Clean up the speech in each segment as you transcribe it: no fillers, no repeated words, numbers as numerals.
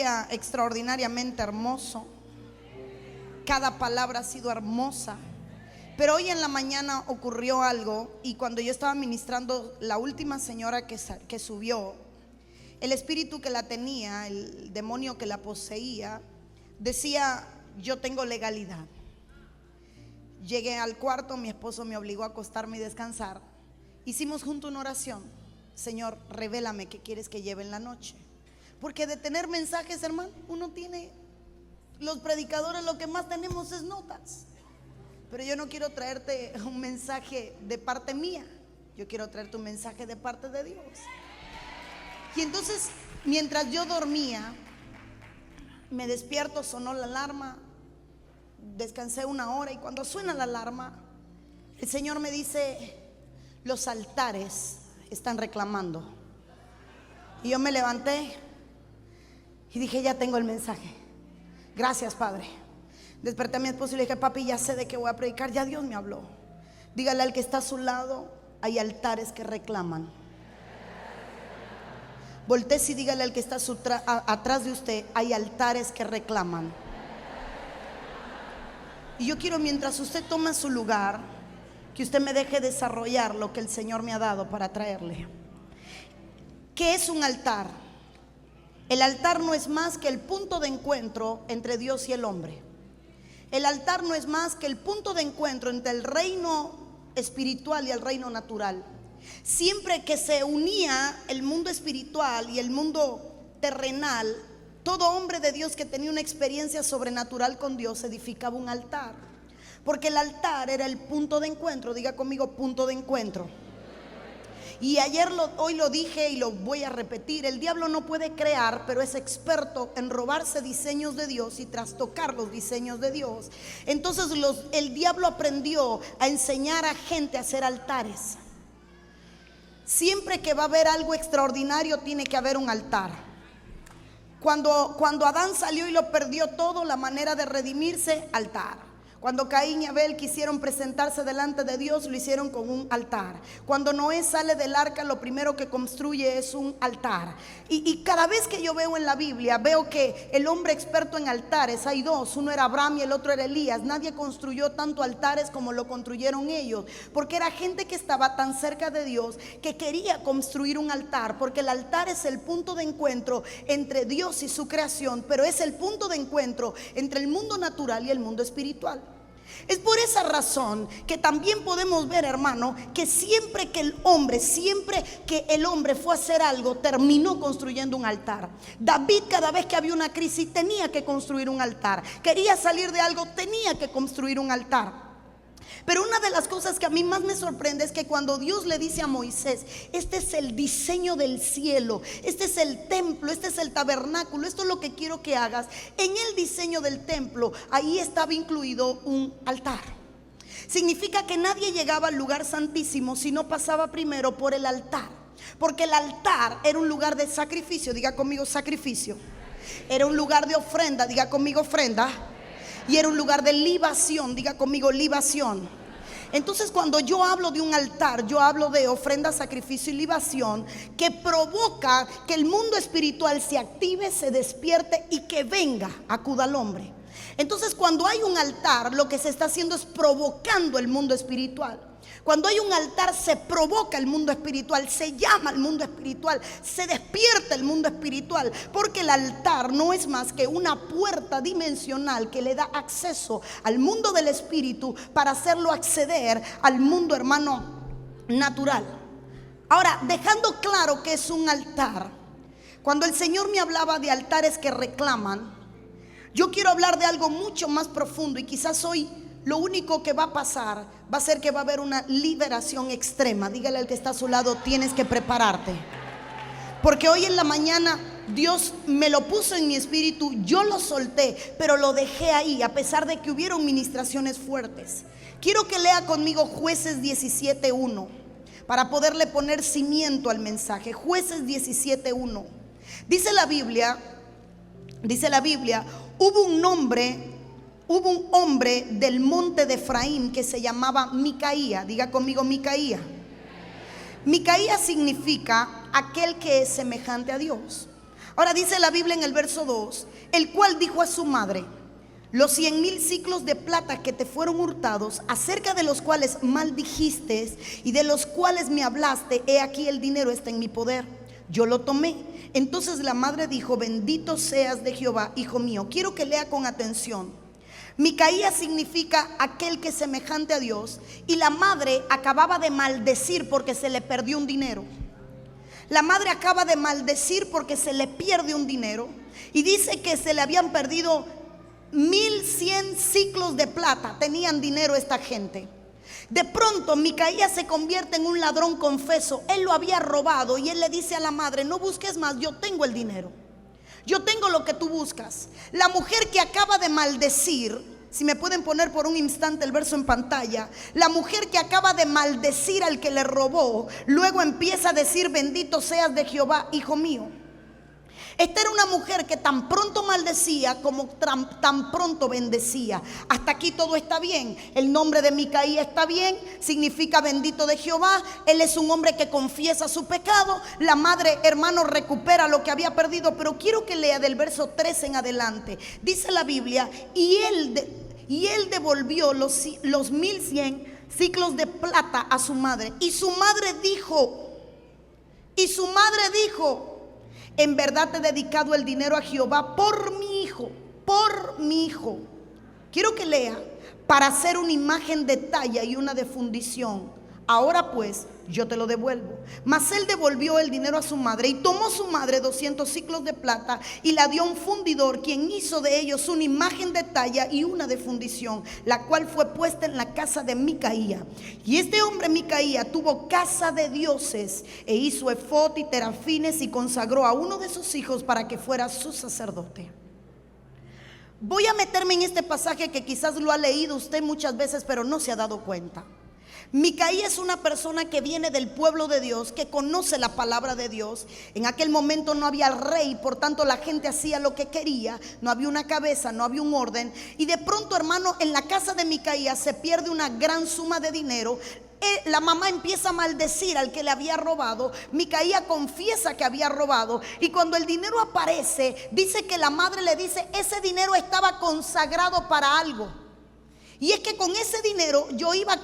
día extraordinariamente hermoso. Cada palabra ha sido hermosa. Pero hoy en la mañana ocurrió algo, y cuando yo estaba ministrando, la última señora que subió, el espíritu que la tenía, el demonio que la poseía, decía: yo tengo legalidad. Llegué al cuarto, mi esposo me obligó a acostarme y descansar. Hicimos junto una oración: Señor, revélame qué quieres que lleve en la noche. Porque de tener mensajes, hermano, uno tiene, los predicadores lo que más tenemos es notas. Pero yo no quiero traerte un mensaje de parte mía, yo quiero traerte un mensaje de parte de Dios. Y entonces, mientras yo dormía, me despierto, sonó la alarma, descansé una hora, y cuando suena la alarma, el Señor me dice: los altares están reclamando. Y yo me levanté y dije: ya tengo el mensaje. Gracias, Padre. Desperté a mi esposo y le dije: papi, ya sé de qué voy a predicar, ya Dios me habló. Dígale al que está a su lado: hay altares que reclaman. Voltéese y dígale al que está atrás de usted: hay altares que reclaman. Y yo quiero, mientras usted toma su lugar, que usted me deje desarrollar lo que el Señor me ha dado para traerle. ¿Qué es un altar? El altar no es más que el punto de encuentro entre Dios y el hombre. El altar no es más que el punto de encuentro entre el reino espiritual y el reino natural. Siempre que se unía el mundo espiritual y el mundo terrenal, todo hombre de Dios que tenía una experiencia sobrenatural con Dios edificaba un altar. Porque el altar era el punto de encuentro. Diga conmigo: punto de encuentro. Y hoy lo dije y lo voy a repetir: el diablo no puede crear, pero es experto en robarse diseños de Dios y trastocar los diseños de Dios. Entonces el diablo aprendió a enseñar a gente a hacer altares. Siempre que va a haber algo extraordinario, tiene que haber un altar. Cuando Adán salió y lo perdió todo, la manera de redimirse: altar. Cuando Caín y Abel quisieron presentarse delante de Dios, lo hicieron con un altar. Cuando Noé sale del arca, lo primero que construye es un altar. Y cada vez que yo veo en la Biblia, veo que el hombre experto en altares, hay dos: uno era Abraham y el otro era Elías. Nadie construyó tanto altares como lo construyeron ellos, porque era gente que estaba tan cerca de Dios que quería construir un altar. Porque el altar es el punto de encuentro entre Dios y su creación, pero es el punto de encuentro entre el mundo natural y el mundo espiritual. Es por esa razón que también podemos ver, hermano, que siempre que el hombre fue a hacer algo, terminó construyendo un altar. David, cada vez que había una crisis, tenía que construir un altar. Quería salir de algo, tenía que construir un altar. Pero una de las cosas que a mí más me sorprende es que cuando Dios le dice a Moisés: este es el diseño del cielo, este es el templo, este es el tabernáculo, esto es lo que quiero que hagas. En el diseño del templo, ahí estaba incluido un altar. Significa que nadie llegaba al lugar santísimo si no pasaba primero por el altar. Porque el altar era un lugar de sacrificio. Diga conmigo: sacrificio. Era un lugar de ofrenda. Diga conmigo: ofrenda. Y era un lugar de libación. Diga conmigo: libación. Entonces, cuando yo hablo de un altar, yo hablo de ofrenda, sacrificio y libación, que provoca que el mundo espiritual se active, se despierte y que venga, acuda al hombre. Entonces, cuando hay un altar, lo que se está haciendo es provocando el mundo espiritual. Cuando hay un altar, se provoca el mundo espiritual, se llama el mundo espiritual, se despierta el mundo espiritual. Porque el altar no es más que una puerta dimensional que le da acceso al mundo del espíritu para hacerlo acceder al mundo, hermano, natural. Ahora, dejando claro que es un altar, cuando el Señor me hablaba de altares que reclaman, yo quiero hablar de algo mucho más profundo. Y quizás hoy lo único que va a pasar va a ser que va a haber una liberación extrema. Dígale al que está a su lado: tienes que prepararte. Porque hoy en la mañana Dios me lo puso en mi espíritu, yo lo solté, pero lo dejé ahí a pesar de que hubieron ministraciones fuertes. Quiero que lea conmigo Jueces 17:1 para poderle poner cimiento al mensaje. Jueces 17:1. Dice la Biblia, hubo un hombre del monte de Efraín que se llamaba Micaía. Diga conmigo: Micaía. Micaía significa aquel que es semejante a Dios. Ahora dice la Biblia en el verso 2, el cual dijo a su madre: los 100,000 siclos de plata que te fueron hurtados, acerca de los cuales maldijiste y de los cuales me hablaste, he aquí el dinero está en mi poder, yo lo tomé. Entonces la madre dijo: bendito seas de Jehová, hijo mío. Quiero que lea con atención. Micaía significa aquel que es semejante a Dios, y la madre acababa de maldecir porque se le perdió un dinero. La madre acaba de maldecir porque se le pierde un dinero, y dice que se le habían perdido 1,100 ciclos de plata. Tenían dinero esta gente. De pronto Micaía se convierte en un ladrón confeso. Él lo había robado y él le dice a la madre: no busques más, yo tengo el dinero, yo tengo lo que tú buscas. La mujer que acaba de maldecir, si me pueden poner por un instante el verso en pantalla, la mujer que acaba de maldecir al que le robó, luego empieza a decir: bendito seas de Jehová, hijo mío. Esta era una mujer que tan pronto maldecía como tan pronto bendecía. Hasta aquí todo está bien. El nombre de Micaía está bien, significa bendito de Jehová. Él es un hombre que confiesa su pecado. La madre, hermano, recupera lo que había perdido. Pero quiero que lea del verso 3 en adelante. Dice la Biblia: y él devolvió los 1,100 ciclos de plata a su madre. Y su madre dijo, en verdad te he dedicado el dinero a Jehová por mi hijo, por mi hijo. Quiero que lea: para hacer una imagen de talla y una de fundición. Ahora pues yo te lo devuelvo. Mas él devolvió el dinero a su madre, y tomó su madre 200 ciclos de plata y la dio a un fundidor, quien hizo de ellos una imagen de talla y una de fundición, la cual fue puesta en la casa de Micaía. Y este hombre Micaía tuvo casa de dioses, e hizo efod y terafines, y consagró a uno de sus hijos para que fuera su sacerdote. Voy a meterme en este pasaje que quizás lo ha leído usted muchas veces, pero no se ha dado cuenta. Micaía es una persona que viene del pueblo de Dios, que conoce la palabra de Dios. En aquel momento no había rey, por tanto la gente hacía lo que quería. No había una cabeza, no había un orden. Y de pronto, hermano, en la casa de Micaía se pierde una gran suma de dinero. La mamá empieza a maldecir al que le había robado. Micaía confiesa que había robado, y cuando el dinero aparece, dice que la madre le dice: ese dinero estaba consagrado para algo. Y es que con ese dinero yo voy a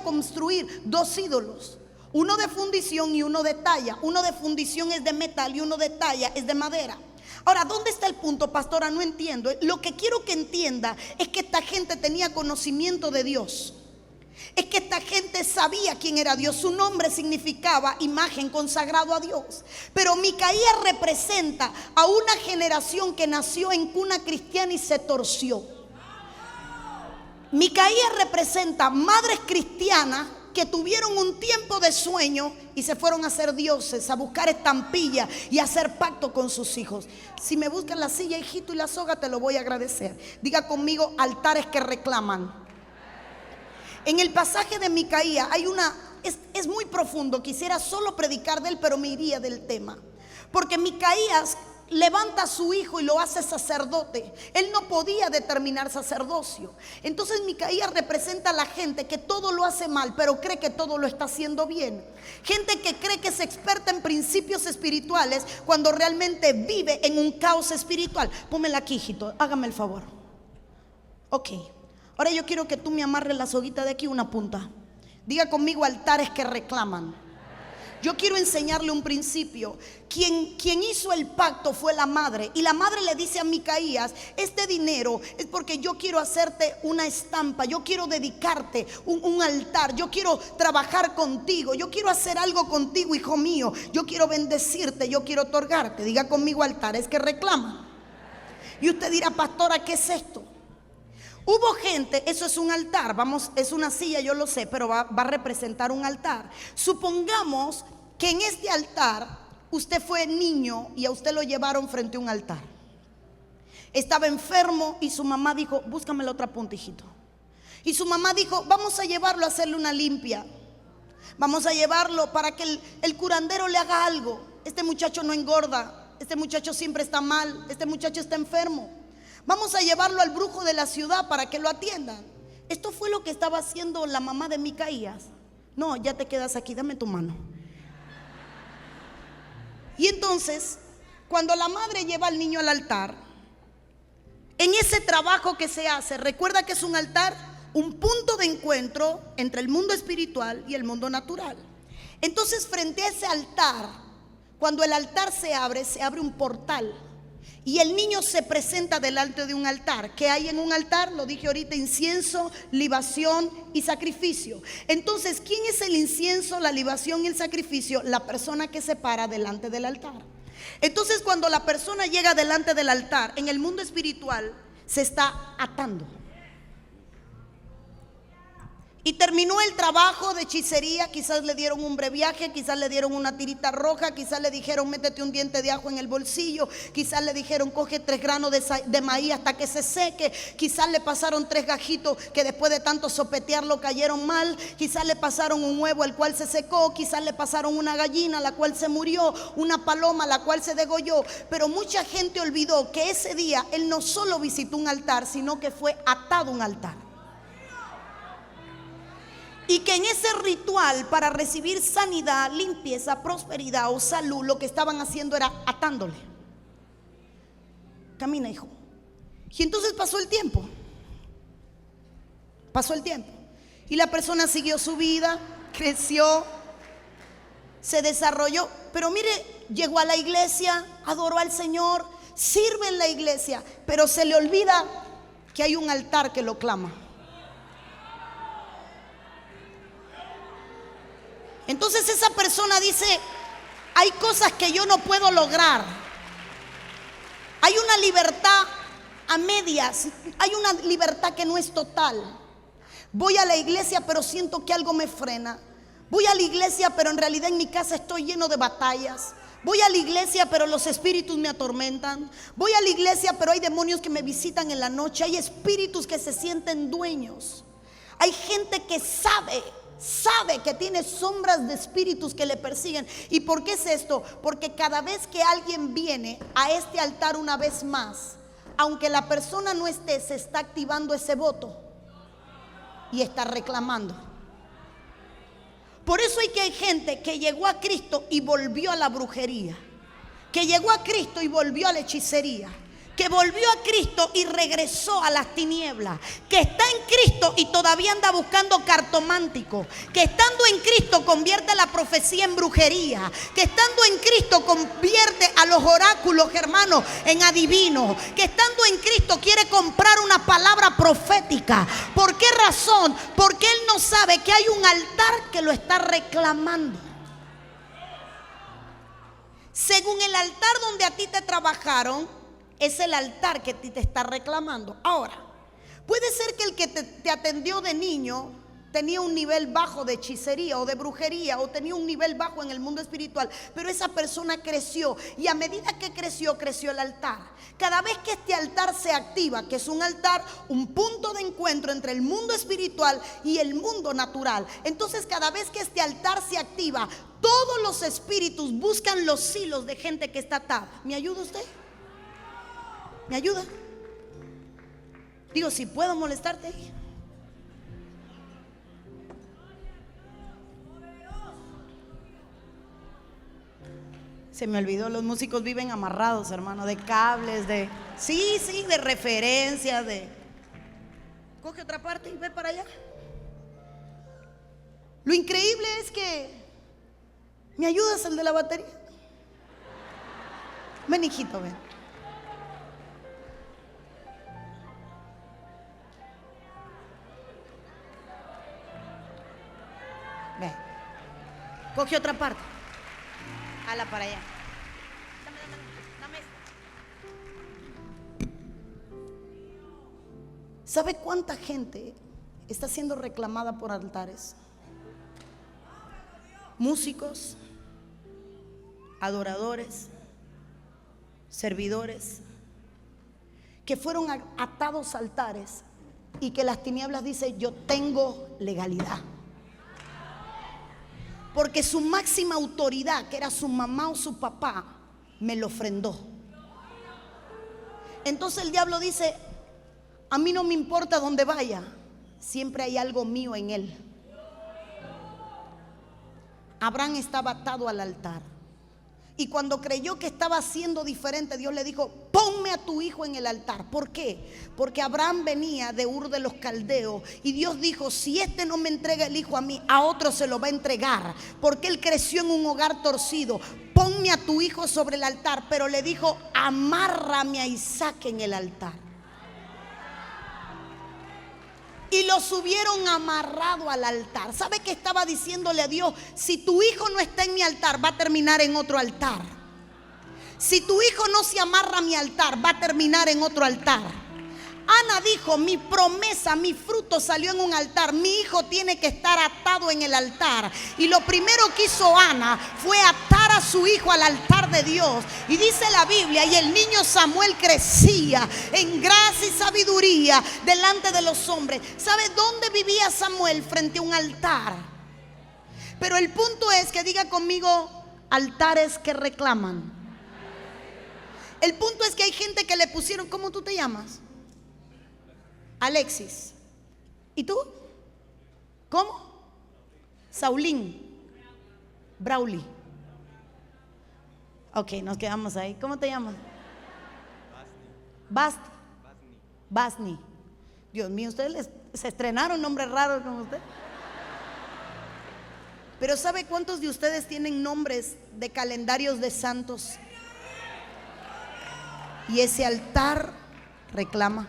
construir 2 ídolos, uno de fundición y uno de talla. Uno de fundición es de metal y uno de talla es de madera. Ahora, ¿dónde está el punto, pastora? No entiendo. Lo que quiero que entienda es que esta gente tenía conocimiento de Dios. Es que esta gente sabía quién era Dios. Su nombre significaba imagen, consagrado a Dios. Pero Micaía representa a una generación que nació en cuna cristiana y se torció. Micaía representa madres cristianas que tuvieron un tiempo de sueño y se fueron a ser dioses, a buscar estampillas y a hacer pacto con sus hijos. Si me buscan la silla, hijito, y la soga, te lo voy a agradecer. Diga conmigo: altares que reclaman. En el pasaje de Micaía hay es muy profundo. Quisiera solo predicar de él, pero me iría del tema. Porque Micaías levanta a su hijo y lo hace sacerdote. Él no podía determinar sacerdocio. Entonces Micaía representa a la gente que todo lo hace mal, pero cree que todo lo está haciendo bien. Gente que cree que es experta en principios espirituales cuando realmente vive en un caos espiritual. Pónmela aquí, hijito, hágame el favor. Ok, ahora yo quiero que tú me amarres la soguita de aquí, una punta. Diga conmigo: altares que reclaman. Yo quiero enseñarle un principio. Quien hizo el pacto fue la madre. Y la madre le dice a Micaías: este dinero es porque yo quiero hacerte una estampa. Yo quiero dedicarte un altar. Yo quiero trabajar contigo. Yo quiero hacer algo contigo, hijo mío. Yo quiero bendecirte. Yo quiero otorgarte. Diga conmigo: altares que reclaman. Y usted dirá: pastora, ¿qué es esto? Hubo gente, eso es un altar, es una silla, yo lo sé, pero va a representar un altar. Supongamos que en este altar usted fue niño y a usted lo llevaron frente a un altar. Estaba enfermo y su mamá dijo: búscame la otra punta, hijito. Y su mamá dijo: vamos a llevarlo a hacerle una limpia. Vamos a llevarlo para que el curandero le haga algo. Este muchacho no engorda, este muchacho siempre está mal, este muchacho está enfermo. Vamos a llevarlo al brujo de la ciudad para que lo atiendan. Esto fue lo que estaba haciendo la mamá de Micaías. No, ya te quedas aquí, dame tu mano. Y entonces cuando la madre lleva al niño al altar, en ese trabajo que se hace, recuerda que es un altar, un punto de encuentro entre el mundo espiritual y el mundo natural. Entonces, frente a ese altar, cuando el altar se abre un portal y el niño se presenta delante de un altar. ¿Qué hay en un altar? Lo dije ahorita: incienso, libación y sacrificio. Entonces, ¿quién es el incienso, la libación y el sacrificio? La persona que se para delante del altar. Entonces, cuando la persona llega delante del altar, en el mundo espiritual se está atando. Y terminó el trabajo de hechicería. Quizás le dieron un breviaje, quizás le dieron una tirita roja, quizás le dijeron métete un diente de ajo en el bolsillo, quizás le dijeron coge 3 granos de maíz hasta que se seque, quizás le pasaron 3 gajitos que después de tanto sopetearlo cayeron mal, quizás le pasaron un huevo el cual se secó, quizás le pasaron una gallina la cual se murió, una paloma la cual se degolló. Pero mucha gente olvidó que ese día él no solo visitó un altar, sino que fue atado a un altar. Y que en ese ritual para recibir sanidad, limpieza, prosperidad o salud, lo que estaban haciendo era atándole. Camina, hijo. Y entonces pasó el tiempo. Pasó el tiempo. Y la persona siguió su vida, creció, se desarrolló. Pero mire, llegó a la iglesia, adoró al Señor, sirve en la iglesia, pero se le olvida que hay un altar que lo clama. Entonces esa persona dice: hay cosas que yo no puedo lograr. Hay una libertad a medias, hay una libertad que no es total. Voy a la iglesia pero siento que algo me frena. Voy a la iglesia pero en realidad en mi casa estoy lleno de batallas. Voy a la iglesia pero los espíritus me atormentan. Voy a la iglesia pero hay demonios que me visitan en la noche. Hay espíritus que se sienten dueños. Hay gente que sabe que tiene sombras de espíritus que le persiguen. ¿Y por qué es esto? Porque cada vez que alguien viene a este altar una vez más, aunque la persona no esté, se está activando ese voto y está reclamando. Por eso hay gente que llegó a Cristo y volvió a la brujería, que llegó a Cristo y volvió a la hechicería, que volvió a Cristo y regresó a las tinieblas, que está en Cristo y todavía anda buscando cartomántico, que estando en Cristo convierte la profecía en brujería, que estando en Cristo convierte a los oráculos, hermanos, en adivinos, que estando en Cristo quiere comprar una palabra profética. ¿Por qué razón? Porque él no sabe que hay un altar que lo está reclamando. Según el altar donde a ti te trabajaron, es el altar que a ti te está reclamando. Ahora, puede ser que el que te atendió de niño tenía un nivel bajo de hechicería o de brujería, o tenía un nivel bajo en el mundo espiritual, pero esa persona creció, y a medida que creció, creció el altar. Cada vez que este altar se activa, que es un altar, un punto de encuentro entre el mundo espiritual y el mundo natural, entonces cada vez que este altar se activa, todos los espíritus buscan los hilos de gente que está atada. ¿Me ayuda usted? ¿Me ayuda? Digo, si puedo molestarte. Se me olvidó, los músicos viven amarrados, hermano, de cables, de referencias, de... Coge otra parte y ve para allá. Lo increíble es que... ¿Me ayudas, el de la batería? Ven, hijito, ven. Ve, coge otra parte. Hala para allá. Dame esta. ¿Sabe cuánta gente está siendo reclamada por altares? Músicos, adoradores, servidores, que fueron atados a altares y que las tinieblas dicen: yo tengo legalidad. Porque su máxima autoridad, que era su mamá o su papá, me lo ofrendó. Entonces el diablo dice: a mí no me importa dónde vaya, siempre hay algo mío en él. Abraham estaba atado al altar. Y cuando creyó que estaba siendo diferente, Dios le dijo: ponme a tu hijo en el altar. ¿Por qué? Porque Abraham venía de Ur de los Caldeos y Dios dijo: si este no me entrega el hijo a mí, a otro se lo va a entregar, porque él creció en un hogar torcido. Ponme a tu hijo sobre el altar. Pero le dijo: amárrame a Isaac en el altar. Y lo subieron amarrado al altar. ¿Sabe qué estaba diciéndole a Dios? Si tu hijo no está en mi altar, va a terminar en otro altar. Si tu hijo no se amarra a mi altar, va a terminar en otro altar. Ana dijo: mi promesa, mi fruto salió en un altar. Mi hijo tiene que estar atado en el altar. Y lo primero que hizo Ana fue atar a su hijo al altar de Dios. Y dice la Biblia: y el niño Samuel crecía en gracia y sabiduría delante de los hombres. ¿Sabe dónde vivía Samuel? Frente a un altar. Pero el punto es que diga conmigo: altares que reclaman. El punto es que hay gente que le pusieron: ¿cómo tú te llamas? Alexis. ¿Y tú? ¿Cómo? Saulín. Brauli. Ok, nos quedamos ahí. ¿Cómo te llamas? Basni. Dios mío, ustedes se estrenaron nombres raros como usted. Pero ¿sabe cuántos de ustedes tienen nombres de calendarios de santos? Y ese altar reclama.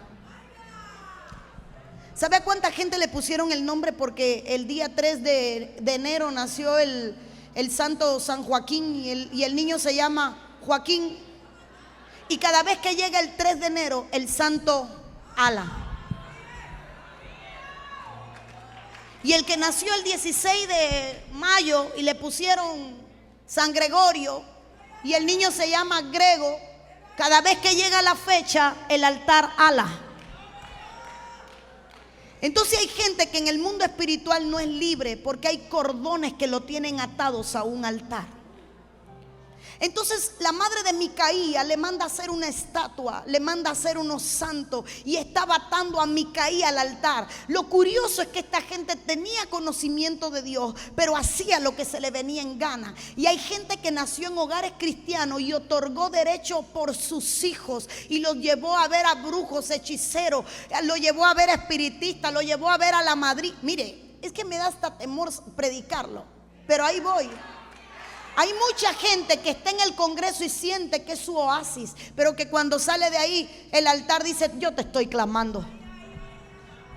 ¿Sabe a cuánta gente le pusieron el nombre? Porque el día 3 de enero nació el santo San Joaquín y el niño se llama Joaquín. Y cada vez que llega el 3 de enero, el santo ala. Y el que nació el 16 de mayo y le pusieron San Gregorio y el niño se llama Grego, cada vez que llega la fecha, el altar ala. Entonces hay gente que en el mundo espiritual no es libre porque hay cordones que lo tienen atados a un altar. Entonces la madre de Micaía le manda a hacer una estatua, le manda a hacer unos santos y estaba atando a Micaía al altar. Lo curioso es que esta gente tenía conocimiento de Dios, pero hacía lo que se le venía en gana. Y hay gente que nació en hogares cristianos y otorgó derecho por sus hijos y los llevó a ver a brujos, hechiceros, lo llevó a ver a espiritistas, lo llevó a ver a la Madrid. Mire, es que me da hasta temor predicarlo, pero ahí voy. Hay mucha gente que está en el Congreso y siente que es su oasis, pero que cuando sale de ahí el altar dice: yo te estoy clamando.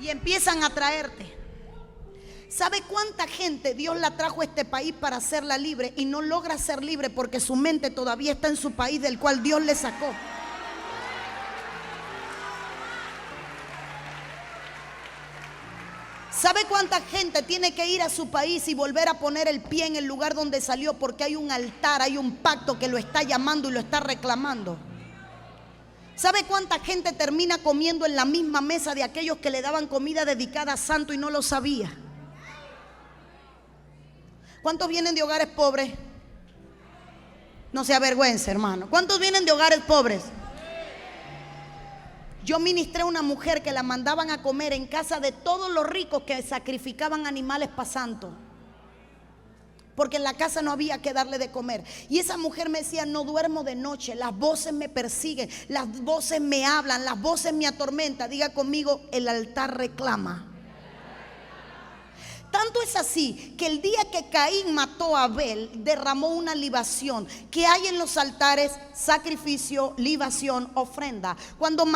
Y empiezan a traerte. ¿Sabe cuánta gente Dios la trajo a este país para hacerla libre y no logra ser libre porque su mente todavía está en su país del cual Dios le sacó? ¿Sabe cuánta gente tiene que ir a su país y volver a poner el pie en el lugar donde salió? Porque hay un altar, hay un pacto que lo está llamando y lo está reclamando. ¿Sabe cuánta gente termina comiendo en la misma mesa de aquellos que le daban comida dedicada a santo y no lo sabía? ¿Cuántos vienen de hogares pobres? No se avergüence, hermano. ¿Cuántos vienen de hogares pobres? Yo ministré a una mujer que la mandaban a comer en casa de todos los ricos que sacrificaban animales para santo, porque en la casa no había que darle de comer. Y esa mujer me decía: no duermo de noche, las voces me persiguen, las voces me hablan, las voces me atormentan. Diga conmigo: el altar reclama. Tanto es así que el día que Caín mató a Abel, derramó una libación. Que hay en los altares: sacrificio, libación, ofrenda. Cuando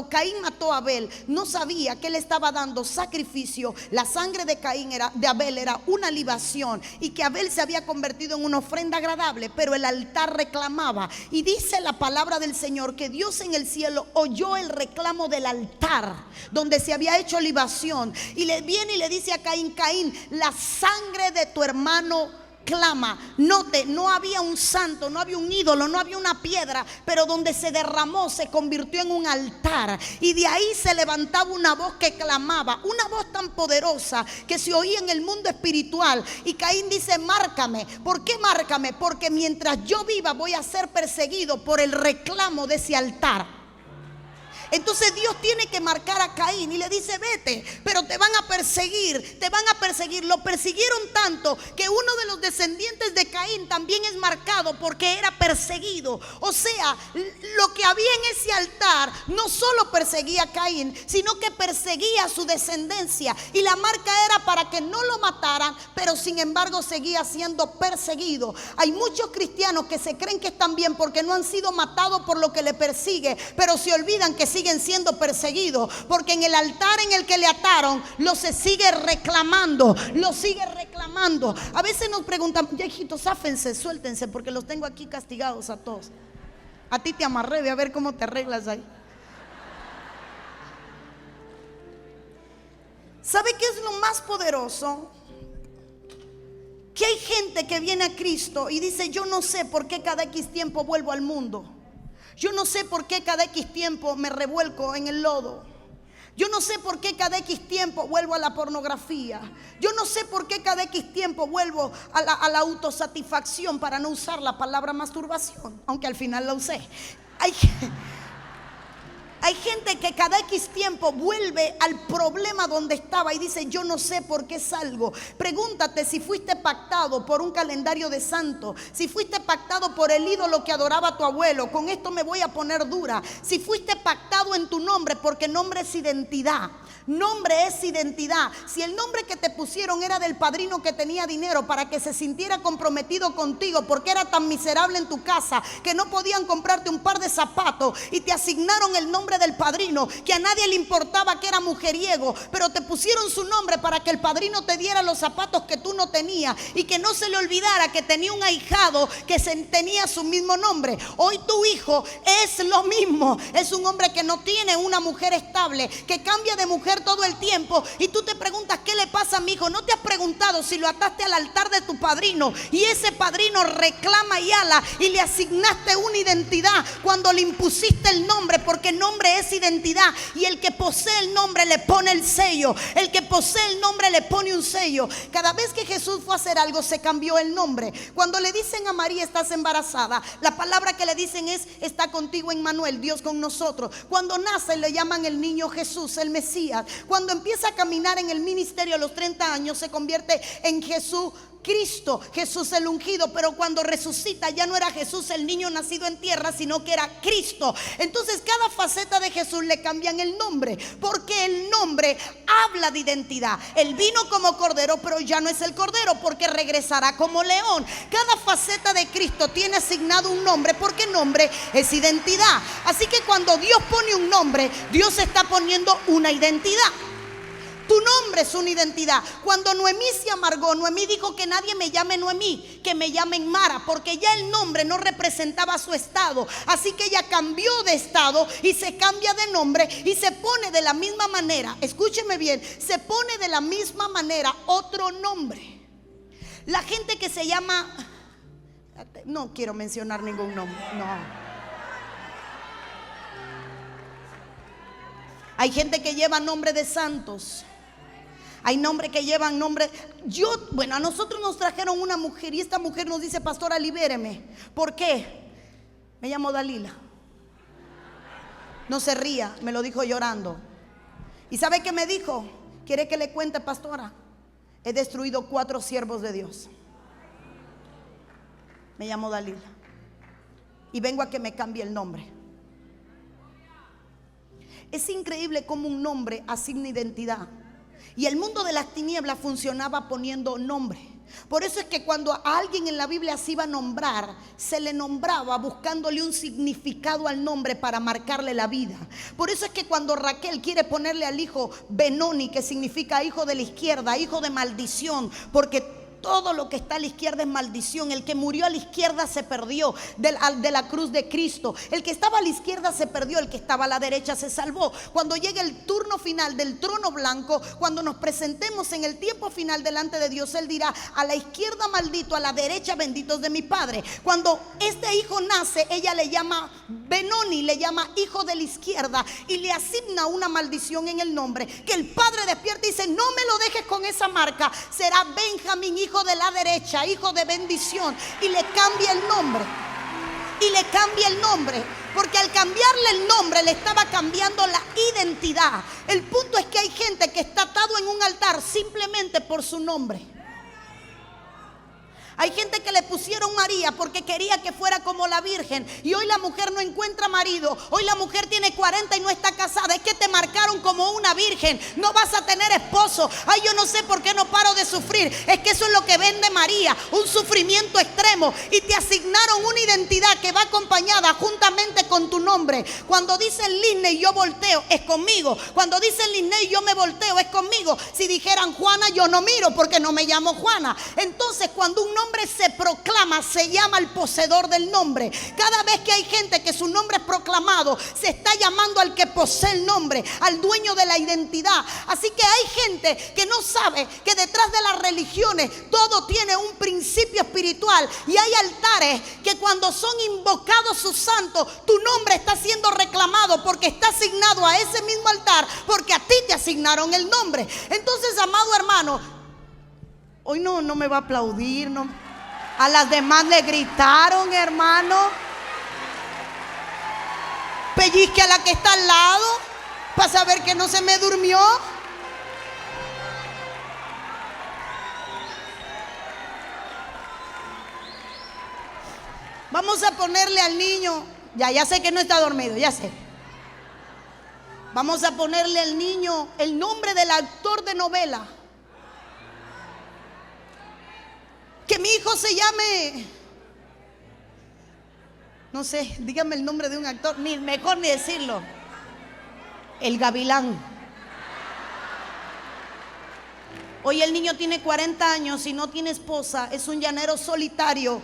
Caín mató a Abel, no sabía que él estaba dando sacrificio. La sangre de Abel era una libación y que Abel se había convertido en una ofrenda agradable, pero el altar reclamaba. Y dice la palabra del Señor que Dios en el cielo oyó el reclamo del altar donde se había hecho libación, y le viene y le dice a Caín: Caín, la sangre de tu hermano clama. Note, no había un santo, no había un ídolo, no había una piedra, pero donde se derramó se convirtió en un altar, y de ahí se levantaba una voz que clamaba, una voz tan poderosa que se oía en el mundo espiritual. Y Caín dice: márcame. ¿Por qué márcame? Porque mientras yo viva voy a ser perseguido por el reclamo de ese altar. Entonces Dios tiene que marcar a Caín y le dice: vete, pero te van a perseguir, te van a perseguir. Lo persiguieron tanto que uno de los descendientes de Caín también es marcado porque era perseguido. O sea, lo que había en ese altar no solo perseguía a Caín, sino que perseguía a su descendencia. Y la marca era para que no lo mataran, pero sin embargo seguía siendo perseguido. Hay muchos cristianos que se creen que están bien porque no han sido matados por lo que le persigue, pero se olvidan que siguen siendo perseguidos, porque en el altar en el que le ataron lo se sigue reclamando, lo sigue reclamando. A veces nos preguntan: ya, hijitos, záfense, suéltense, porque los tengo aquí castigados a todos. A ti te amarré, ve a ver cómo te arreglas ahí. ¿Sabe qué es lo más poderoso? Que hay gente que viene a Cristo y dice: yo no sé por qué cada X tiempo vuelvo al mundo. Yo no sé por qué cada X tiempo me revuelco en el lodo. Yo no sé por qué cada X tiempo vuelvo a la pornografía. Yo no sé por qué cada X tiempo vuelvo a la autosatisfacción, para no usar la palabra masturbación, aunque al final la usé. Hay gente que cada X tiempo vuelve al problema donde estaba y dice: yo no sé por qué salgo. Pregúntate si fuiste pactado por un calendario de santo, si fuiste pactado por el ídolo que adoraba tu abuelo. Con esto me voy a poner dura. Si fuiste pactado en tu nombre, porque nombre es identidad. Nombre es identidad. Si el nombre que te pusieron era del padrino que tenía dinero para que se sintiera comprometido contigo, porque era tan miserable en tu casa que no podían comprarte un par de zapatos, y te asignaron el nombre del padrino, que a nadie le importaba que era mujeriego, pero te pusieron su nombre para que el padrino te diera los zapatos que tú no tenías, y que no se le olvidara que tenía un ahijado que tenía su mismo nombre. Hoy tu hijo es lo mismo. Es un hombre que no tiene una mujer estable, que cambia de mujer todo el tiempo, y tú te preguntas: ¿qué le pasa a mi hijo? No te has preguntado si lo ataste al altar de tu padrino, y ese padrino reclama y ala, y le asignaste una identidad cuando le impusiste el nombre, porque nombre es identidad, y el que posee el nombre le pone el sello. El que posee el nombre le pone un sello. Cada vez que Jesús fue a hacer algo, se cambió el nombre. Cuando le dicen a María: estás embarazada, la palabra que le dicen es: está contigo Emmanuel, Dios con nosotros. Cuando nace, le llaman el niño Jesús, el Mesías. Cuando empieza a caminar en el ministerio a los 30 años, se convierte en Jesús Cristo, Jesús el ungido. Pero cuando resucita, ya no era Jesús el niño nacido en tierra, sino que era Cristo. Entonces cada faceta de Jesús le cambian el nombre, porque el nombre habla de identidad. Él vino como cordero, pero ya no es el cordero, porque regresará como león. Cada faceta de Cristo tiene asignado un nombre, porque nombre es identidad. Así que cuando Dios pone un nombre, Dios está poniendo una identidad. Tu nombre es una identidad. Cuando Noemí se amargó, Noemí dijo: que nadie me llame Noemí, que me llamen Mara, porque ya el nombre no representaba su estado. Así que ella cambió de estado y se cambia de nombre, y se pone de la misma manera, escúcheme bien, se pone de la misma manera otro nombre. La gente que se llama, no quiero mencionar ningún nombre, no. Hay gente que lleva nombre de santos. Hay nombres que llevan nombre. A nosotros nos trajeron una mujer, y esta mujer nos dice: pastora, libéreme. ¿Por qué? Me llamo Dalila. No se ría, me lo dijo llorando. ¿Y sabe qué me dijo? ¿Quiere que le cuente, pastora? He destruido 4 siervos de Dios. Me llamo Dalila y vengo a que me cambie el nombre. Es increíble cómo un nombre asigna identidad. Y el mundo de las tinieblas funcionaba poniendo nombre. Por eso es que cuando a alguien en la Biblia se iba a nombrar, se le nombraba buscándole un significado al nombre para marcarle la vida. Por eso es que cuando Raquel quiere ponerle al hijo Benoni, que significa hijo de la izquierda, hijo de maldición, porque todo lo que está a la izquierda es maldición. El que murió a la izquierda se perdió de la cruz de Cristo. El que estaba a la izquierda se perdió, el que estaba a la derecha se salvó. Cuando llegue el turno final del trono blanco, cuando nos presentemos en el tiempo final delante de Dios, Él dirá: a la izquierda maldito, a la derecha benditos de mi Padre. Cuando este hijo nace, ella le llama Benoni, le llama hijo de la izquierda, y le asigna una maldición en el nombre, que el padre despierta y dice: no me lo dejes con esa marca, será Benjamín, hijo de la derecha, hijo de bendición. Y le cambia el nombre. Y le cambia el nombre. Porque al cambiarle el nombre le estaba cambiando la identidad. El punto es que hay gente que está atado en un altar simplemente por su nombre. Hay gente que le pusieron María porque quería que fuera como la Virgen. Y hoy la mujer no encuentra marido. Hoy la mujer tiene 40 y no está casada. Es que te marcaron como una virgen. No vas a tener esposo. Ay, yo no sé por qué no paro de sufrir. Es que eso es lo que vende María. Un sufrimiento extremo. Y te asignaron una identidad que va acompañada juntamente con tu nombre. Cuando dicen Lisney, yo volteo, es conmigo. Cuando dicen Lisney, yo me volteo, es conmigo. Si dijeran Juana, yo no miro porque no me llamo Juana. Entonces, cuando un nombre se proclama, se llama el poseedor del nombre. Cada vez que hay gente que su nombre es proclamado, se está llamando al que posee el nombre, al dueño de la identidad. Así que hay gente que no sabe que detrás de las religiones todo tiene un principio espiritual. Y hay altares que cuando son invocados sus santos, tu nombre está siendo reclamado porque está asignado a ese mismo altar, porque a ti te asignaron el nombre. Entonces, amado hermano, hoy no me va a aplaudir, no. A las demás le gritaron, hermano. Pellizque a la que está al lado para saber que no se me durmió. Vamos a ponerle al niño, ya sé que no está dormido, ya sé. Vamos a ponerle al niño el nombre del actor de novela. Que mi hijo se llame, no sé, dígame el nombre de un actor, mejor ni decirlo. El Gavilán. Hoy el niño tiene 40 años y no tiene esposa, es un llanero solitario.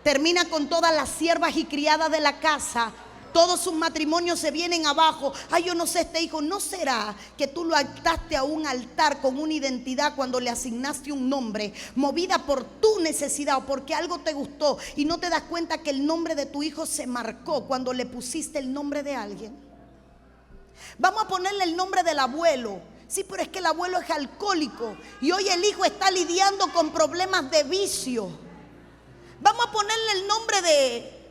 Termina con todas las siervas y criadas de la casa. Todos sus matrimonios se vienen abajo. Ay, yo no sé, este hijo, ¿no será que tú lo ataste a un altar con una identidad cuando le asignaste un nombre, movida por tu necesidad o porque algo te gustó, y no te das cuenta que el nombre de tu hijo se marcó cuando le pusiste el nombre de alguien? Vamos a ponerle el nombre del abuelo. Sí, pero es que el abuelo es alcohólico y hoy el hijo está lidiando con problemas de vicio. Vamos a ponerle el nombre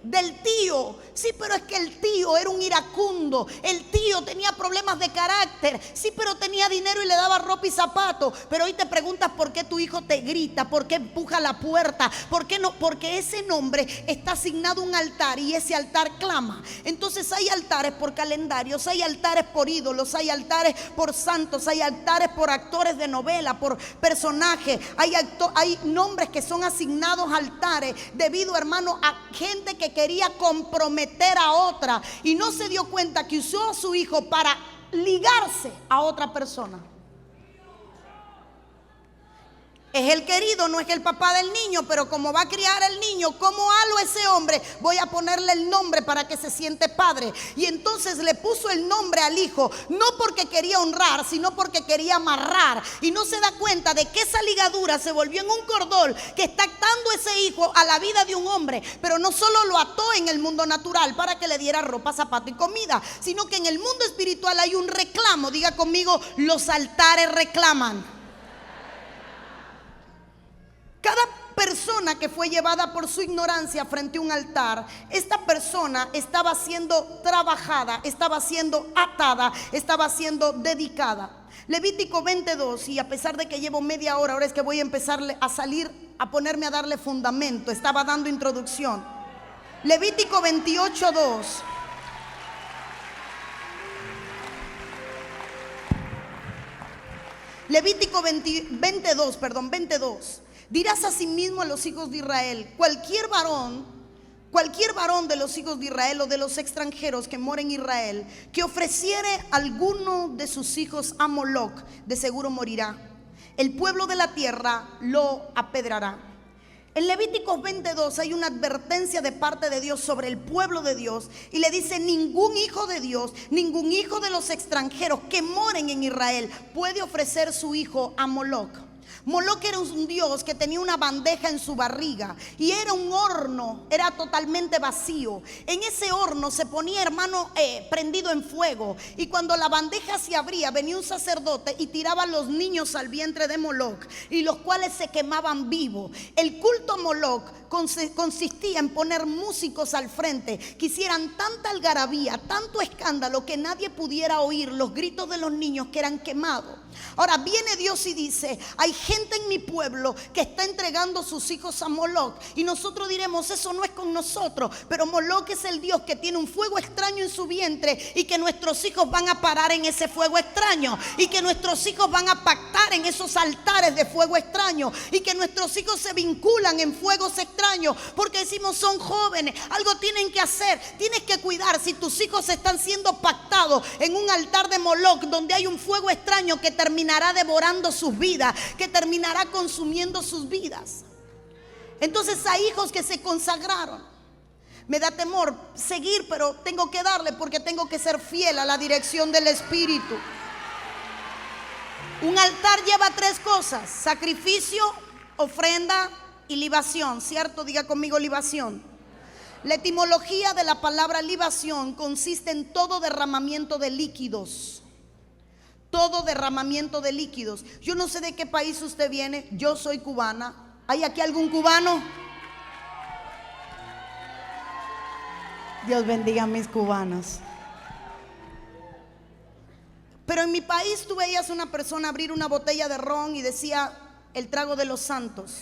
del tío. Sí, pero es que el tío era un iracundo. El tío tenía problemas de carácter. Sí, pero tenía dinero y le daba ropa y zapatos. Pero hoy te preguntas por qué tu hijo te grita, por qué empuja la puerta, por qué no, porque ese nombre está asignado a un altar y ese altar clama. Entonces hay altares por calendarios, hay altares por ídolos, hay altares por santos, hay altares por actores de novela, por personajes. Hay nombres que son asignados a altares debido, hermano, a gente que quería comprometer a otra y no se dio cuenta que usó a su hijo para ligarse a otra persona. Es el querido, no es el papá del niño, pero como va a criar el niño, como halo a ese hombre, voy a ponerle el nombre para que se siente padre. Y entonces le puso el nombre al hijo, no porque quería honrar, sino porque quería amarrar. Y no se da cuenta de que esa ligadura se volvió en un cordón que está atando ese hijo a la vida de un hombre. Pero no solo lo ató en el mundo natural para que le diera ropa, zapato y comida, sino que en el mundo espiritual hay un reclamo. Diga conmigo, los altares reclaman. Cada persona que fue llevada por su ignorancia frente a un altar, esta persona estaba siendo trabajada, estaba siendo atada, estaba siendo dedicada. Levítico 22, y a pesar de que llevo media hora, ahora es que voy a empezar a ponerme a darle fundamento. Estaba dando introducción. Levítico 28:2. Levítico 22. Dirás asimismo a los hijos de Israel: cualquier varón de los hijos de Israel o de los extranjeros que moren en Israel, que ofreciere alguno de sus hijos a Moloc, de seguro morirá. El pueblo de la tierra lo apedrará. En Levíticos 22 hay una advertencia de parte de Dios sobre el pueblo de Dios, y le dice: ningún hijo de Dios, ningún hijo de los extranjeros que moren en Israel puede ofrecer su hijo a Moloc. Moloc era un dios que tenía una bandeja en su barriga y era un horno, era totalmente vacío. En ese horno se ponía, hermano, prendido en fuego, y cuando la bandeja se abría, venía un sacerdote y tiraba a los niños al vientre de Moloc, y los cuales se quemaban vivos. El culto a Moloc consistía en poner músicos al frente que hicieran tanta algarabía, tanto escándalo, que nadie pudiera oír los gritos de los niños que eran quemados. Ahora viene Dios y dice: hay gente en mi pueblo que está entregando sus hijos a Moloc. Y nosotros diremos: eso no es con nosotros. Pero Moloc es el Dios que tiene un fuego extraño en su vientre, y que nuestros hijos van a parar en ese fuego extraño, y que nuestros hijos van a pactar en esos altares de fuego extraño, y que nuestros hijos se vinculan en fuegos extraños, porque decimos: son jóvenes, algo tienen que hacer. Tienes que cuidar si tus hijos están siendo pactados en un altar de Moloc, donde hay un fuego extraño que terminará devorando sus vidas, que terminará consumiendo sus vidas. Entonces hay hijos que se consagraron. Me da temor seguir, pero tengo que darle, porque tengo que ser fiel a la dirección del Espíritu. Un altar lleva 3 cosas: sacrificio, ofrenda y libación, ¿cierto? Diga conmigo: libación. La etimología de la palabra libación consiste en todo derramamiento de líquidos. Todo derramamiento de líquidos. Yo no sé de qué país usted viene. Yo soy cubana. ¿Hay aquí algún cubano? Dios bendiga a mis cubanos. Pero en mi país tú veías una persona abrir una botella de ron y decía: el trago de los santos.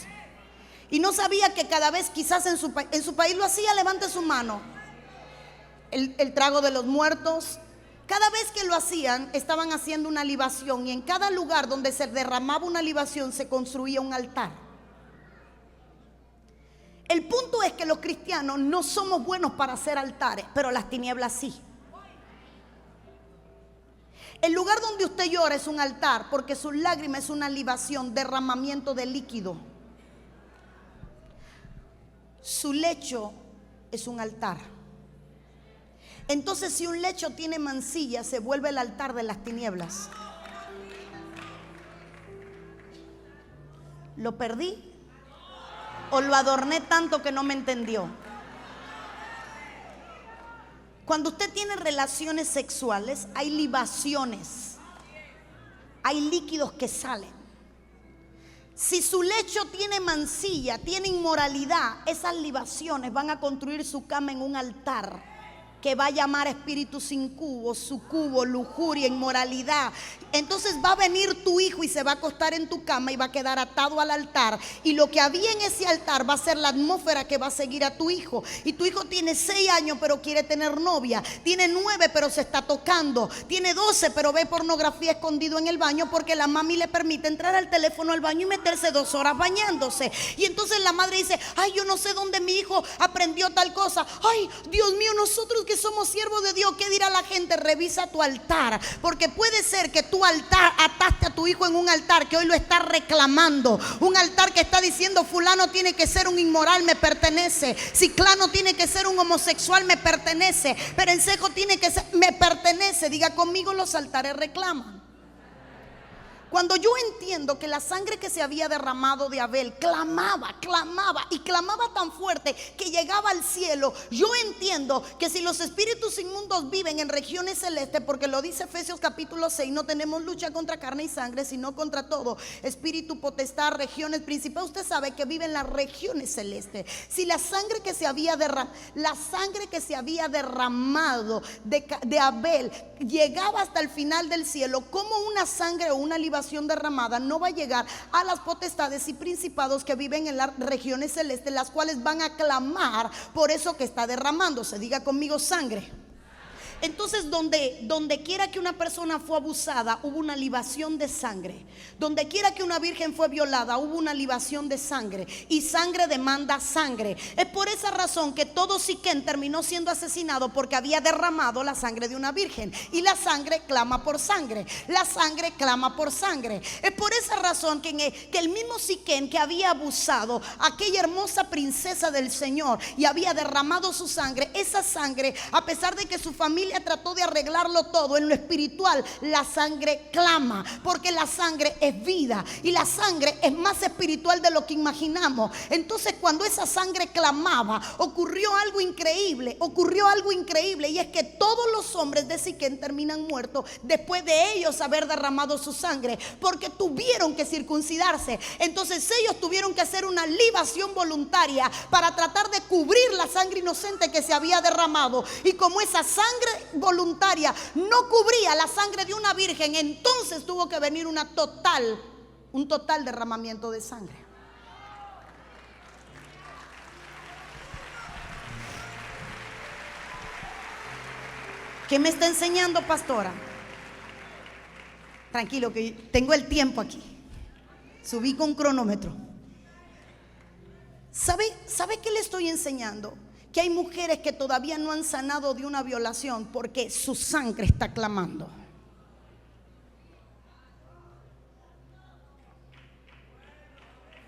Y no sabía que cada vez, quizás en su país lo hacía. Levante su mano. El trago de los muertos. Cada vez que lo hacían, estaban haciendo una libación, y en cada lugar donde se derramaba una libación se construía un altar. El punto es que los cristianos no somos buenos para hacer altares, pero las tinieblas sí. El lugar donde usted llora es un altar, porque su lágrima es una libación, derramamiento de líquido. Su lecho es un altar. Entonces, si un lecho tiene mancilla, se vuelve el altar de las tinieblas. ¿Lo perdí? ¿O lo adorné tanto que no me entendió? Cuando usted tiene relaciones sexuales, hay libaciones, hay líquidos que salen. Si su lecho tiene mancilla, tiene inmoralidad, esas libaciones van a construir su cama en un altar que va a llamar espíritus incubos, sucubo, lujuria, inmoralidad. Entonces va a venir tu hijo y se va a acostar en tu cama y va a quedar atado al altar. Y lo que había en ese altar va a ser la atmósfera que va a seguir a tu hijo. Y tu hijo tiene 6 años pero quiere tener novia. Tiene 9 pero se está tocando. Tiene 12 pero ve pornografía escondido en el baño, porque la mami le permite entrar al teléfono al baño y meterse 2 horas bañándose. Y entonces la madre dice: ay, yo no sé dónde mi hijo aprendió tal cosa. Ay, Dios mío, nosotros que somos siervos de Dios, ¿qué dirá la gente? Revisa tu altar, porque puede ser que tu altar ataste a tu hijo en un altar que hoy lo está reclamando, un altar que está diciendo: fulano tiene que ser un inmoral, me pertenece; ciclano tiene que ser un homosexual, me pertenece; perencejo tiene que ser, me pertenece. Diga conmigo: los altares reclaman. Cuando yo entiendo que la sangre que se había derramado de Abel clamaba y clamaba tan fuerte que llegaba al cielo, yo entiendo que si los espíritus inmundos viven en regiones celestes, porque lo dice Efesios capítulo 6, no tenemos lucha contra carne y sangre, sino contra todo espíritu, potestad, regiones, principados. Usted sabe que vive en las regiones celestes. Si la sangre que se había derramado de Abel llegaba hasta el final del cielo, ¿cómo una sangre o una libación derramada no va a llegar a las potestades y principados que viven en las regiones celestes, las cuales van a clamar por eso que está derramándose? Diga conmigo: sangre. Entonces, donde quiera que una persona fue abusada, hubo una libación de sangre. Donde quiera que una virgen fue violada, hubo una libación de sangre. Y sangre demanda sangre. Es por esa razón que todo Siquén terminó siendo asesinado, porque había derramado la sangre de una virgen. Y la sangre clama por sangre. La sangre clama por sangre. Es por esa razón que el mismo Siquén, que había abusado a aquella hermosa princesa del Señor y había derramado su sangre, esa sangre, a pesar de que su familia ella trató de arreglarlo todo, en lo espiritual la sangre clama, porque la sangre es vida y la sangre es más espiritual de lo que imaginamos. Entonces cuando esa sangre clamaba, ocurrió algo increíble, y es que todos los hombres de Siquén terminan muertos después de ellos haber derramado su sangre, porque tuvieron que circuncidarse. Entonces ellos tuvieron que hacer una libación voluntaria para tratar de cubrir la sangre inocente que se había derramado. Y como esa sangre voluntaria no cubría la sangre de una virgen, entonces tuvo que venir un total derramamiento de sangre. ¿Qué me está enseñando, pastora? Tranquilo, que tengo el tiempo aquí. Subí con cronómetro. ¿Sabe qué le estoy enseñando? Que hay mujeres que todavía no han sanado de una violación porque su sangre está clamando.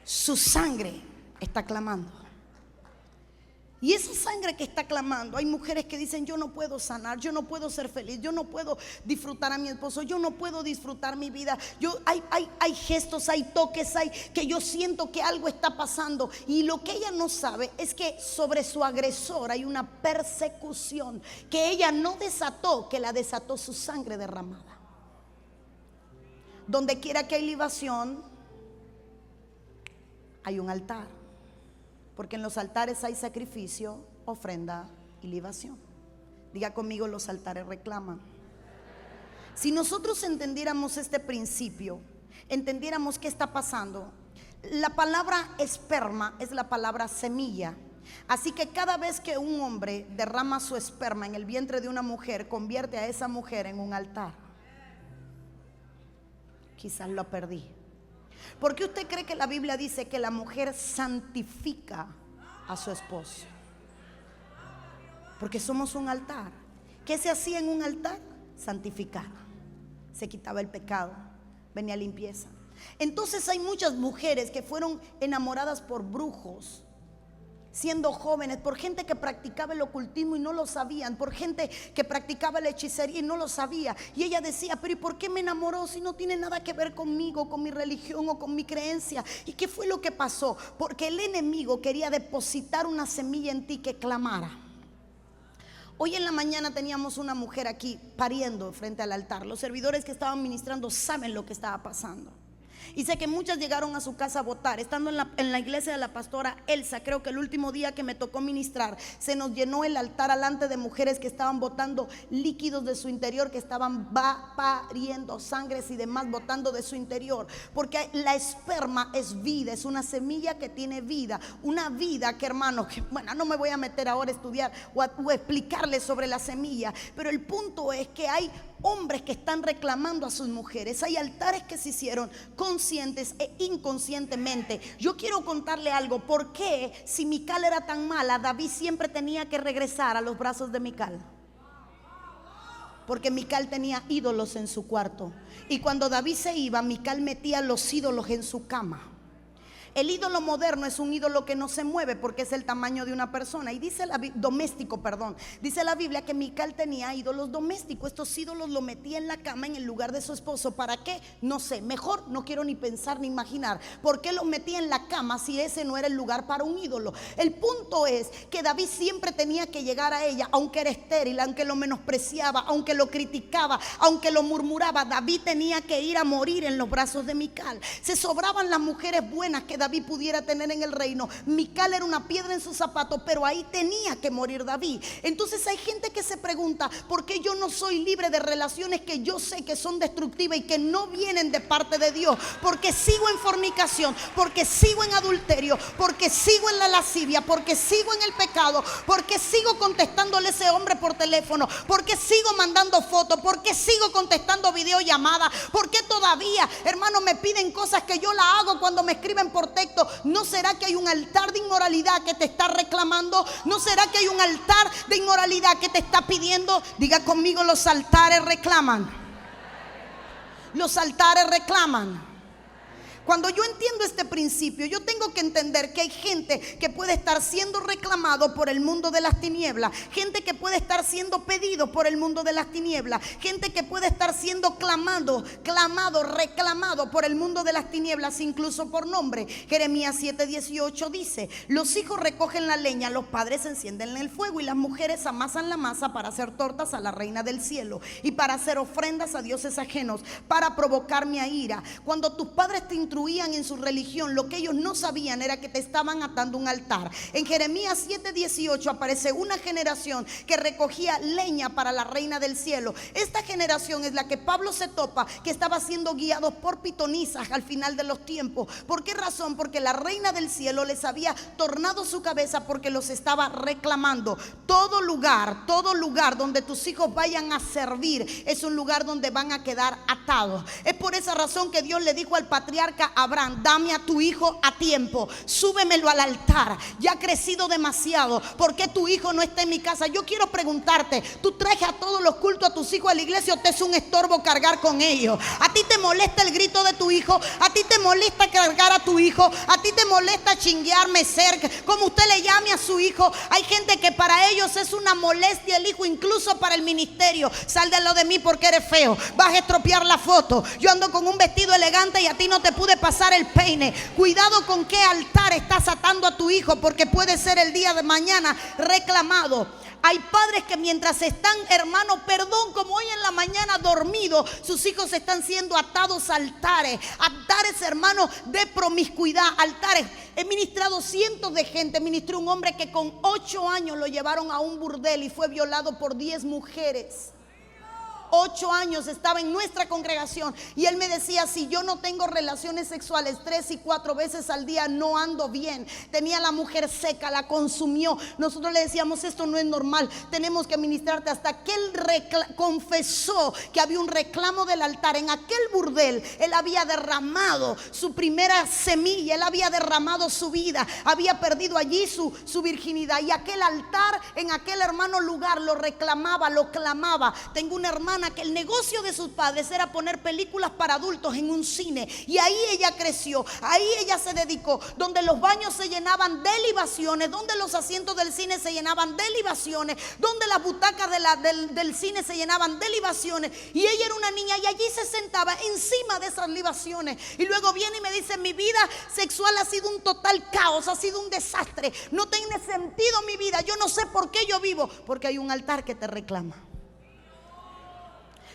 Su sangre está clamando. Y esa sangre que está clamando, hay mujeres que dicen: yo no puedo sanar, yo no puedo ser feliz, yo no puedo disfrutar a mi esposo, yo no puedo disfrutar mi vida. Hay gestos, hay toques, hay que yo siento que algo está pasando. Y lo que ella no sabe es que sobre su agresor hay una persecución que ella no desató, que la desató su sangre derramada. Donde quiera que hay libación, hay un altar. Porque en los altares hay sacrificio, ofrenda y libación. Diga conmigo: los altares reclaman. Si nosotros entendiéramos este principio, entendiéramos qué está pasando. La palabra esperma es la palabra semilla. Así que cada vez que un hombre derrama su esperma en el vientre de una mujer, convierte a esa mujer en un altar. Quizás lo perdí. ¿Por qué usted cree que la Biblia dice que la mujer santifica a su esposo? Porque somos un altar. ¿Qué se hacía en un altar? Santificar. Se quitaba el pecado, venía limpieza. Entonces hay muchas mujeres que fueron enamoradas por brujos siendo jóvenes, por gente que practicaba el ocultismo y no lo sabían, por gente que practicaba la hechicería y no lo sabía. Y ella decía: pero ¿y por qué me enamoró si no tiene nada que ver conmigo, con mi religión o con mi creencia? ¿Y qué fue lo que pasó? Porque el enemigo quería depositar una semilla en ti que clamara. Hoy en la mañana teníamos una mujer aquí pariendo frente al altar. Los servidores que estaban ministrando saben lo que estaba pasando. Y sé que muchas llegaron a su casa a votar. Estando en la iglesia de la pastora Elsa, creo que el último día que me tocó ministrar, se nos llenó el altar alante de mujeres que estaban botando líquidos de su interior, que estaban pariendo sangres y demás, botando de su interior. Porque la esperma es vida, es una semilla que tiene vida. Una vida que, hermano, que, bueno, no me voy a meter ahora a estudiar o explicarles sobre la semilla. Pero el punto es que hay hombres que están reclamando a sus mujeres. Hay altares que se hicieron conscientes e inconscientemente. Yo quiero contarle algo. ¿Por qué, si Mical era tan mala, David siempre tenía que regresar a los brazos de Mical? Porque Mical tenía ídolos en su cuarto. Y cuando David se iba, Mical metía los ídolos en su cama. El ídolo moderno es un ídolo que no se mueve porque es el tamaño de una persona. Y dice doméstico, perdón. Dice la Biblia que Mical tenía ídolos domésticos. Estos ídolos lo metía en la cama en el lugar de su esposo. ¿Para qué? No sé. Mejor no quiero ni pensar ni imaginar. ¿Por qué lo metía en la cama si ese no era el lugar para un ídolo? El punto es que David siempre tenía que llegar a ella, aunque era estéril, aunque lo menospreciaba, aunque lo criticaba, aunque lo murmuraba. David tenía que ir a morir en los brazos de Mical. Se sobraban las mujeres buenas que David pudiera tener en el reino. Mical era una piedra en su zapato, pero ahí tenía que morir David. Entonces hay gente que se pregunta: ¿por qué yo no soy libre de relaciones que yo sé que son destructivas y que no vienen de parte de Dios? Porque sigo en fornicación, porque sigo en adulterio, porque sigo en la lascivia, porque sigo en el pecado, porque sigo contestándole a ese hombre por teléfono, porque sigo mandando fotos, porque sigo contestando videollamadas, porque todavía, hermano, me piden cosas que yo la hago cuando me escriben por texto. ¿No será que hay un altar de inmoralidad que te está reclamando? ¿No será que hay un altar de inmoralidad que te está pidiendo? Diga conmigo: los altares reclaman. Los altares reclaman. Cuando yo entiendo este principio, yo tengo que entender que hay gente que puede estar siendo reclamado por el mundo de las tinieblas, gente que puede estar siendo pedido por el mundo de las tinieblas, gente que puede estar siendo reclamado por el mundo de las tinieblas, incluso por nombre. Jeremías 7:18 dice: los hijos recogen la leña, los padres encienden el fuego y las mujeres amasan la masa para hacer tortas a la reina del cielo y para hacer ofrendas a dioses ajenos, para provocarme a ira. Cuando tus padres te instruían en su religión, lo que ellos no sabían era que te estaban atando un altar. En Jeremías 7:18 aparece una generación que recogía leña para la reina del cielo. Esta generación es la que Pablo se topa, que estaba siendo guiados por pitonisas al final de los tiempos. ¿Por qué razón? Porque la reina del cielo les había tornado su cabeza, porque los estaba reclamando. Todo lugar donde tus hijos vayan a servir es un lugar donde van a quedar atados. Es por esa razón que Dios le dijo al patriarca Abraham: dame a tu hijo a tiempo, súbemelo al altar, ya ha crecido demasiado. ¿Por qué tu hijo no está en mi casa? Yo quiero preguntarte, ¿tú traes a todos los cultos a tus hijos a la iglesia o te es un estorbo cargar con ellos? ¿A ti te molesta el grito de tu hijo? ¿A ti te molesta cargar a tu hijo? ¿A ti te molesta chinguear, mecer, como usted le llame a su hijo? Hay gente que para ellos es una molestia el hijo, incluso para el ministerio. Sal de lo de mí porque eres feo, vas a estropear la foto. Yo ando con un vestido elegante y a ti no te pude pasar el peine. Cuidado con qué altar estás atando a tu hijo, porque puede ser el día de mañana reclamado. Hay padres que mientras están, hermano, como hoy en la mañana dormido, sus hijos están siendo atados a altares, hermano, de promiscuidad, altares. He ministrado cientos de gente. Ministré un hombre que con 8 años lo llevaron a un burdel y fue violado por 10 mujeres. 8 años estaba en nuestra congregación y él me decía: si yo no tengo relaciones sexuales 3 y 4 veces al día, no ando bien. Tenía a la mujer seca, la consumió. Nosotros le decíamos: esto no es normal, tenemos que ministrarte. Hasta que él confesó que había un reclamo del altar. En aquel burdel él había derramado su primera semilla, él había derramado su vida, había perdido allí su virginidad, y aquel altar en aquel, hermano, lugar lo reclamaba, lo clamaba. Tengo una hermana que el negocio de sus padres era poner películas para adultos en un cine, y ahí ella creció, ahí ella se dedicó, donde los baños se llenaban de libaciones, donde los asientos del cine se llenaban de libaciones, donde las butacas del cine se llenaban de libaciones, y ella era una niña y allí se sentaba encima de esas libaciones. Y luego viene y me dice: mi vida sexual ha sido un total caos, ha sido un desastre, no tiene sentido mi vida, yo no sé por qué yo vivo. Porque hay un altar que te reclama.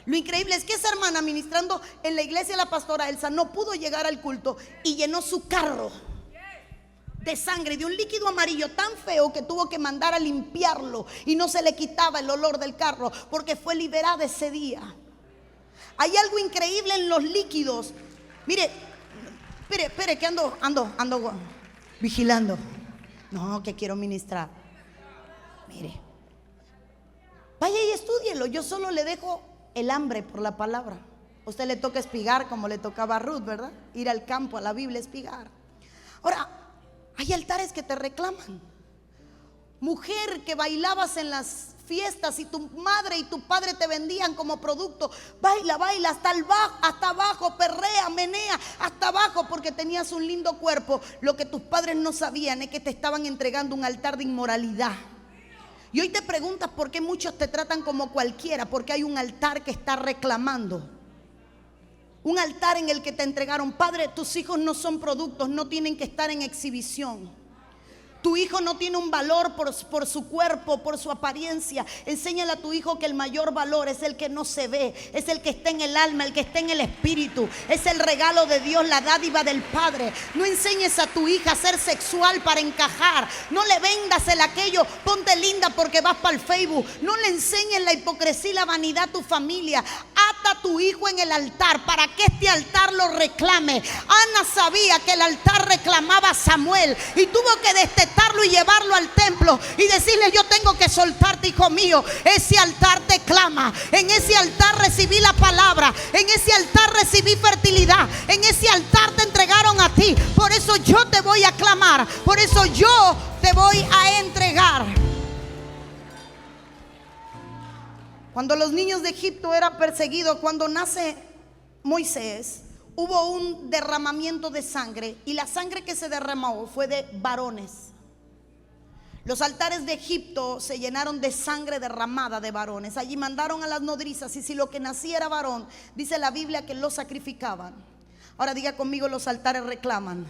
Lo increíble es que esa hermana, ministrando en la iglesia de la pastora Elsa, no pudo llegar al culto y llenó su carro de sangre, de un líquido amarillo tan feo que tuvo que mandar a limpiarlo, y no se le quitaba el olor del carro porque fue liberada ese día. Hay algo increíble en los líquidos. Mire, espere que ando vigilando. No, que quiero ministrar. Mire, vaya y estúdielo. Yo solo le dejo el hambre por la palabra. A usted le toca espigar como le tocaba a Ruth, ¿verdad? Ir al campo, a la Biblia, espigar. Ahora, hay altares que te reclaman. Mujer que bailabas en las fiestas y tu madre y tu padre te vendían como producto: baila hasta abajo, perrea, menea hasta abajo, porque tenías un lindo cuerpo. Lo que tus padres no sabían es que te estaban entregando un altar de inmoralidad. Y hoy te preguntas por qué muchos te tratan como cualquiera, porque hay un altar que está reclamando. Un altar en el que te entregaron: padre, tus hijos no son productos, no tienen que estar en exhibición. Tu hijo no tiene un valor por su cuerpo, por su apariencia. Enséñale a tu hijo que el mayor valor es el que no se ve, es el que está en el alma, el que está en el espíritu. Es el regalo de Dios, la dádiva del Padre. No enseñes a tu hija a ser sexual para encajar. No le vendas el aquello: ponte linda porque vas para el Facebook. No le enseñes la hipocresía y la vanidad a tu familia. Ata a tu hijo en el altar para que este altar lo reclame. Ana sabía que el altar reclamaba a Samuel y tuvo que destetarlo y llevarlo al templo y decirle: yo tengo que soltarte, hijo mío. Ese altar te clama. En ese altar recibí la palabra, en ese altar recibí fertilidad, en ese altar te entregaron a ti. Por eso yo te voy a clamar, por eso yo te voy a entregar. Cuando los niños de Egipto eran perseguidos, cuando nace Moisés, hubo un derramamiento de sangre, y la sangre que se derramó fue de varones. Los altares de Egipto se llenaron de sangre derramada de varones. Allí mandaron a las nodrizas, y si lo que nacía era varón, dice la Biblia que lo sacrificaban. Ahora diga conmigo: los altares reclaman.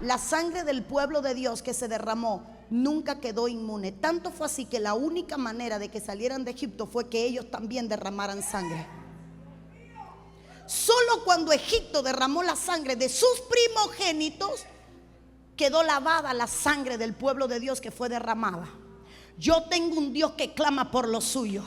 La sangre del pueblo de Dios que se derramó nunca quedó inmune. Tanto fue así que la única manera de que salieran de Egipto fue que ellos también derramaran sangre. Solo cuando Egipto derramó la sangre de sus primogénitos, quedó lavada la sangre del pueblo de Dios que fue derramada. Yo tengo un Dios que clama por lo suyo.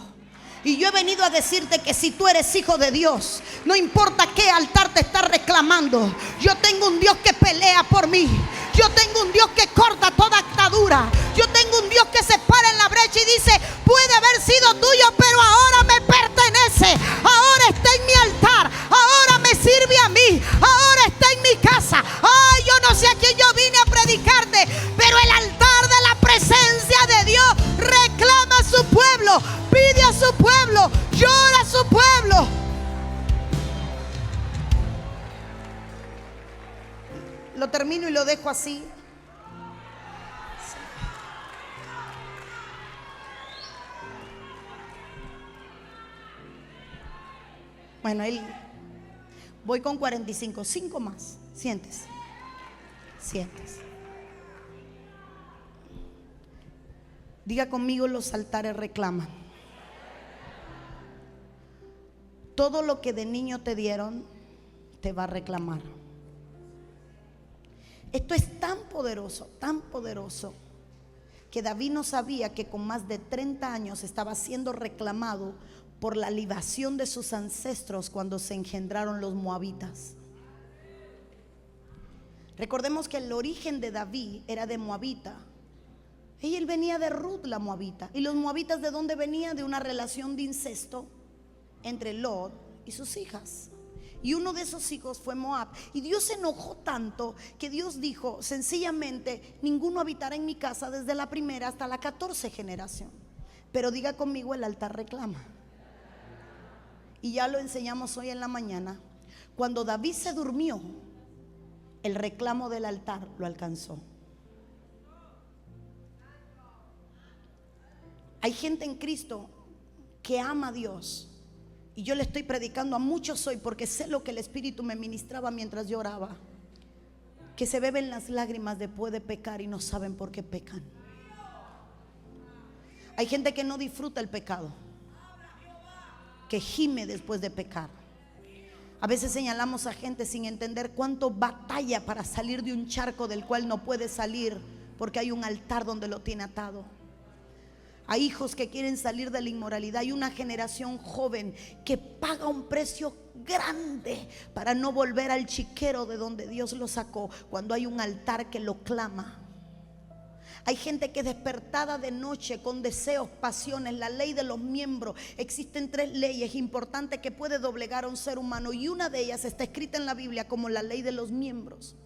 Y yo he venido a decirte que si tú eres hijo de Dios, no importa qué altar te está reclamando, yo tengo un Dios que pelea por mí. Yo tengo un Dios que corta toda atadura. Yo tengo un Dios que se para en la brecha y dice: puede haber sido tuyo, pero ahora me pertenece. Ahora está en mi altar. Ahora me sirve a mí. Ahora está en mi casa. Ay, yo no sé a quién yo vine a predicarte, pero el altar de la presencia de Dios reclama a su pueblo, pide a su pueblo, llora a su pueblo. Lo termino y lo dejo así. Bueno, voy con 45, 5 más. Siéntese. Diga conmigo: los altares reclaman. Todo lo que de niño te dieron te va a reclamar. Esto es tan poderoso, que David no sabía que con más de 30 años estaba siendo reclamado por la libación de sus ancestros cuando se engendraron los moabitas. Recordemos que el origen de David era de moabita. Y él venía de Ruth, la moabita. ¿Y los moabitas de dónde venían? De una relación de incesto entre Lot y sus hijas. Y uno de esos hijos fue Moab. Y Dios se enojó tanto que Dios dijo sencillamente: ninguno habitará en mi casa desde la primera hasta la 14 generación. Pero diga conmigo: el altar reclama. Y ya lo enseñamos hoy en la mañana. Cuando David se durmió, el reclamo del altar lo alcanzó. Hay gente en Cristo que ama a Dios. Y yo le estoy predicando a muchos hoy porque sé lo que el Espíritu me ministraba mientras yo oraba. Que se beben las lágrimas después de pecar y no saben por qué pecan. Hay gente que no disfruta el pecado, que gime después de pecar. A veces señalamos a gente sin entender cuánto batalla para salir de un charco del cual no puede salir porque hay un altar donde lo tiene atado. Hay hijos que quieren salir de la inmoralidad. Hay una generación joven que paga un precio grande para no volver al chiquero de donde Dios lo sacó, cuando hay un altar que lo clama. Hay gente que despertada de noche con deseos, pasiones, la ley de los miembros. Existen 3 leyes importantes que puede doblegar a un ser humano, y una de ellas está escrita en la Biblia como la ley de los miembros.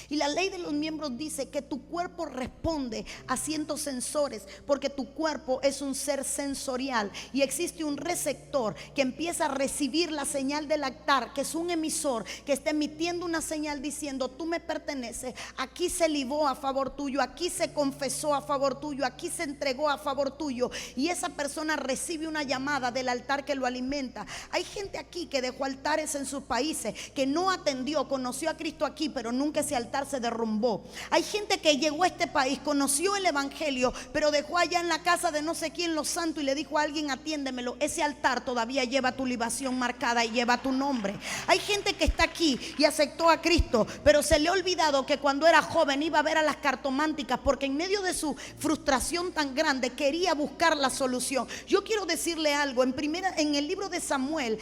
Y la ley de los miembros dice que tu cuerpo responde a cientos sensores, porque tu cuerpo es un ser sensorial y existe un receptor que empieza a recibir la señal del altar, que es un emisor que está emitiendo una señal diciendo: tú me perteneces, aquí se libó a favor tuyo, aquí se confesó a favor tuyo, aquí se entregó a favor tuyo. Y esa persona recibe una llamada del altar que lo alimenta. Hay gente aquí que dejó altares en sus países, que no atendió, conoció a Cristo aquí, pero nunca ese altar se derrumbó. Hay gente que llegó a este país, conoció el evangelio, pero dejó allá en la casa de no sé quién los santos y le dijo a alguien: atiéndemelo. Ese altar todavía lleva tu libación marcada y lleva tu nombre. Hay gente que está aquí y aceptó a Cristo, pero se le ha olvidado que cuando era joven iba a ver a las cartománticas, porque en medio de su frustración tan grande quería buscar la solución. Yo quiero decirle algo. En el libro de Samuel,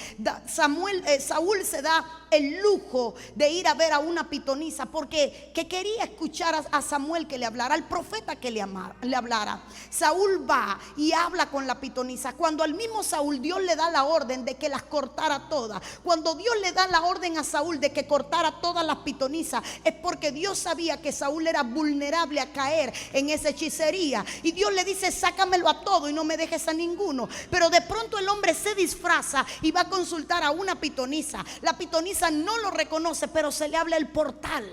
Saúl se da el lujo de ir a ver a una pitonisa, porque que quería escuchar a Samuel que le hablara, al profeta que le hablara. Saúl va y habla con la pitonisa. Cuando al mismo Saúl Dios le da la orden de que las cortara todas, cuando Dios le da la orden a Saúl de que cortara todas las pitonisas, es porque Dios sabía que Saúl era vulnerable a caer en esa hechicería, y Dios le dice: sácamelo a todo y no me dejes a ninguno. Pero de pronto el hombre se disfraza y va a consultar a una pitonisa. La pitonisa pitonisa no lo reconoce, pero se le habla el portal.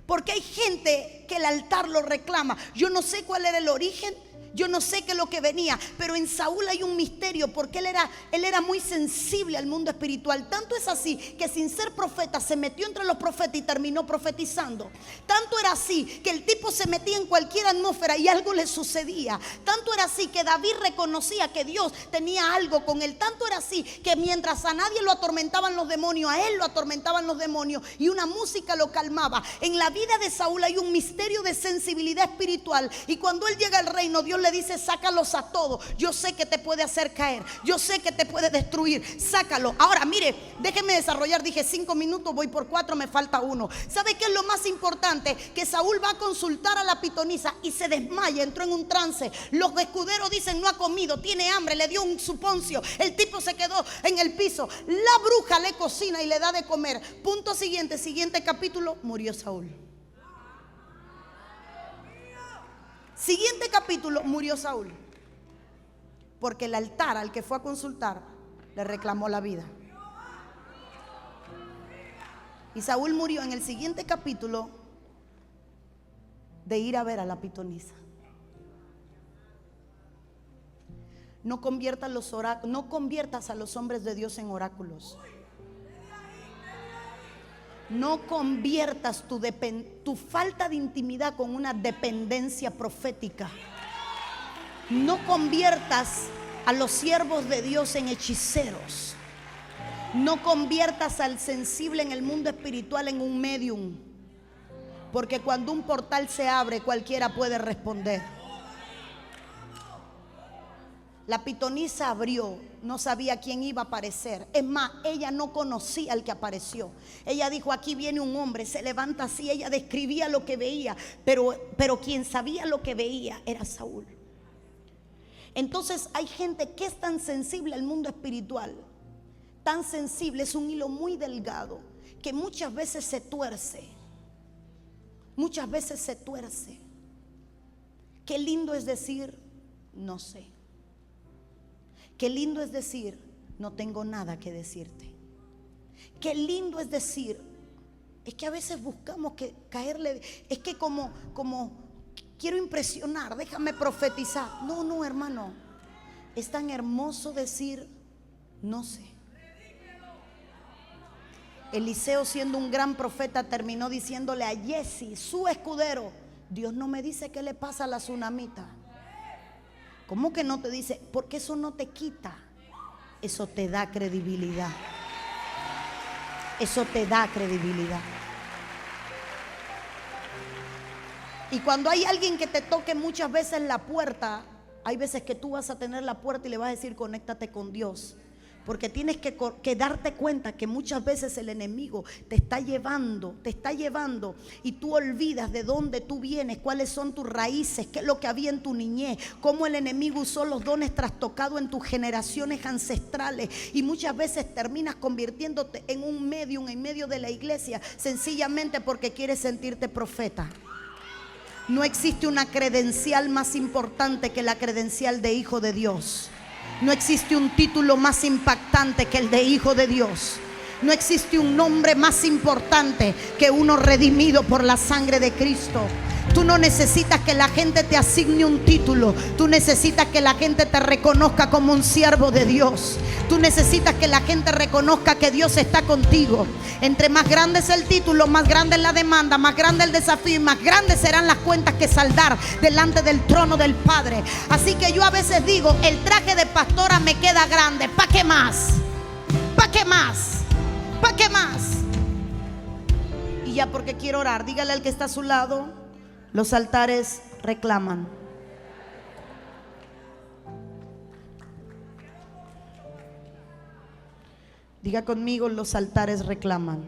Porque hay gente que el altar lo reclama. Yo no sé cuál era el origen, yo no sé qué es lo que venía, pero en Saúl hay un misterio, porque él era muy sensible al mundo espiritual. Tanto es así que sin ser profeta se metió entre los profetas y terminó profetizando. Tanto era así que el tipo se metía en cualquier atmósfera y algo le sucedía. Tanto era así que David reconocía que Dios tenía algo con él. Tanto era así que mientras a nadie lo atormentaban los demonios, a él lo atormentaban los demonios y una música lo calmaba. En la vida de Saúl hay un misterio de sensibilidad espiritual, y cuando él llega al reino, Dios le dice: sácalos a todos. Yo sé que te puede hacer caer, yo sé que te puede destruir, sácalo. Ahora mire, déjeme desarrollar. Dije 5 minutos, voy por 4, me falta 1. ¿Sabe qué es lo más importante? Que Saúl va a consultar a la pitonisa y se desmaya, entró en un trance. Los escuderos dicen: no ha comido, tiene hambre, le dio un suponcio. El tipo se quedó en el piso. La bruja le cocina y le da de comer. Punto siguiente capítulo, murió Saúl. Siguiente capítulo, murió Saúl, porque el altar al que fue a consultar le reclamó la vida. Y Saúl murió en el siguiente capítulo de ir a ver a la pitonisa. No conviertas a los hombres de Dios en oráculos. No conviertas tu falta de intimidad con una dependencia profética. No conviertas a los siervos de Dios en hechiceros. No conviertas al sensible en el mundo espiritual en un medium, porque cuando un portal se abre, cualquiera puede responder. La pitonisa abrió, no sabía quién iba a aparecer. Es más, ella no conocía al que apareció. Ella dijo: aquí viene un hombre, se levanta así. Ella describía lo que veía, pero quien sabía lo que veía era Saúl. Entonces hay gente que es tan sensible al mundo espiritual, tan sensible, es un hilo muy delgado, que muchas veces se tuerce. Muchas veces se tuerce. Qué lindo es decir: no sé. Qué lindo es decir: no tengo nada que decirte. Qué lindo es decir: es que a veces buscamos que caerle, es que como quiero impresionar, déjame profetizar. No, hermano, es tan hermoso decir: no sé. Eliseo, siendo un gran profeta, terminó diciéndole a Giezi, su escudero: Dios no me dice qué le pasa a la tsunamita. ¿Cómo que no te dice? Porque eso no te quita, eso te da credibilidad. Eso te da credibilidad. Y cuando hay alguien que te toque muchas veces la puerta, hay veces que tú vas a tener la puerta y le vas a decir: conéctate con Dios. Porque tienes que darte cuenta que muchas veces el enemigo te está llevando y tú olvidas de dónde tú vienes, cuáles son tus raíces, qué es lo que había en tu niñez, cómo el enemigo usó los dones trastocados en tus generaciones ancestrales, y muchas veces terminas convirtiéndote en un medium en medio de la iglesia, sencillamente porque quieres sentirte profeta. No existe una credencial más importante que la credencial de hijo de Dios. No existe un título más impactante que el de hijo de Dios. No existe un nombre más importante que uno redimido por la sangre de Cristo. Tú no necesitas que la gente te asigne un título. Tú necesitas que la gente te reconozca como un siervo de Dios. Tú necesitas que la gente reconozca que Dios está contigo. Entre más grande es el título, más grande es la demanda, más grande el desafío y más grandes serán las cuentas que saldar delante del trono del Padre. Así que yo a veces digo: el traje de pastora me queda grande. ¿Para qué más? ¿Para qué más? ¿Para qué más? Y ya, porque quiero orar, dígale al que está a su lado: los altares reclaman. Diga conmigo: los altares reclaman.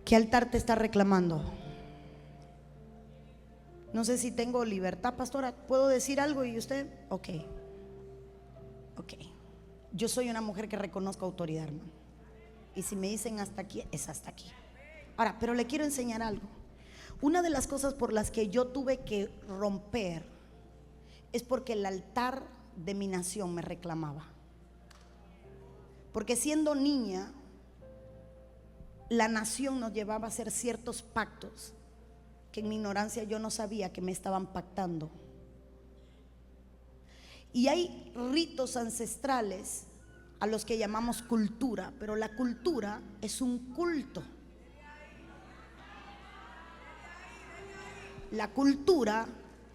¿Qué altar te está reclamando? No sé si tengo libertad, pastora. ¿Puedo decir algo y usted? Ok. Yo soy una mujer que reconozco autoridad, hermano. Y si me dicen hasta aquí, es hasta aquí. Ahora, pero le quiero enseñar algo. Una de las cosas por las que yo tuve que romper es porque el altar de mi nación me reclamaba. Porque siendo niña, la nación nos llevaba a hacer ciertos pactos que en mi ignorancia yo no sabía que me estaban pactando. Y hay ritos ancestrales a los que llamamos cultura, pero la cultura es un culto. La cultura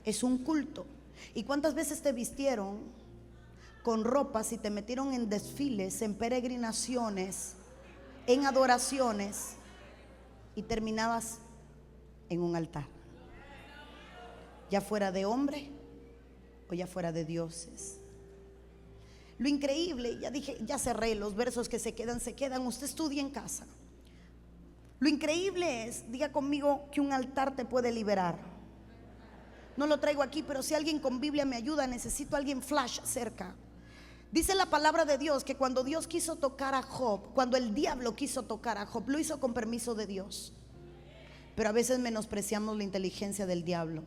es un culto. ¿Y cuántas veces te vistieron con ropas y te metieron en desfiles, en peregrinaciones, en adoraciones y terminabas en un altar? Ya fuera de hombre o ya fuera de dioses. Lo increíble, ya dije, ya cerré los versos que se quedan, usted estudia en casa. Lo increíble es, diga conmigo, que un altar te puede liberar. No lo traigo aquí, pero si alguien con Biblia me ayuda, necesito a alguien flash cerca. Dice la palabra de Dios que cuando Dios quiso tocar a Job, cuando el diablo quiso tocar a Job, lo hizo con permiso de Dios. Pero a veces menospreciamos la inteligencia del diablo.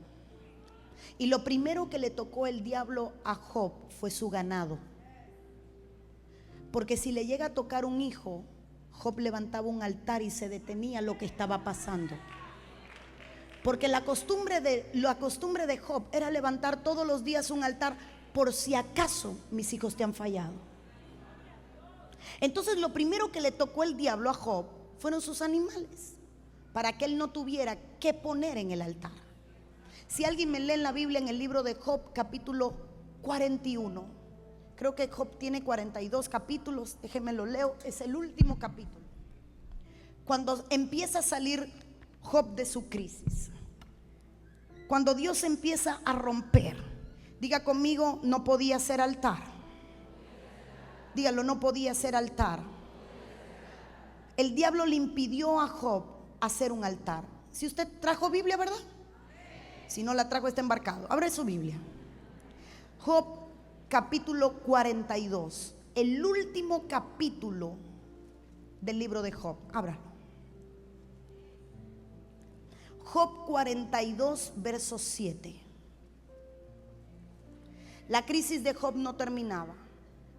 Y lo primero que le tocó el diablo a Job fue su ganado. Porque si le llega a tocar un hijo, Job levantaba un altar y se detenía lo que estaba pasando. Porque la costumbre de Job era levantar todos los días un altar por si acaso mis hijos te han fallado. Entonces lo primero que le tocó el diablo a Job fueron sus animales, para que él no tuviera que poner en el altar. Si alguien me lee en la Biblia, en el libro de Job capítulo 41, creo que Job tiene 42 capítulos, déjenme lo leo, es el último capítulo, cuando empieza a salir Job de su crisis, cuando Dios empieza a romper. Diga conmigo, no podía ser altar. Dígalo, no podía ser altar. El diablo le impidió a Job hacer un altar. Si usted trajo Biblia, ¿verdad? Si no la trajo, está embarcado. Abre su Biblia. Job capítulo 42, el último capítulo del libro de Job. Ábralo. Job 42, verso 7. La crisis de Job no terminaba,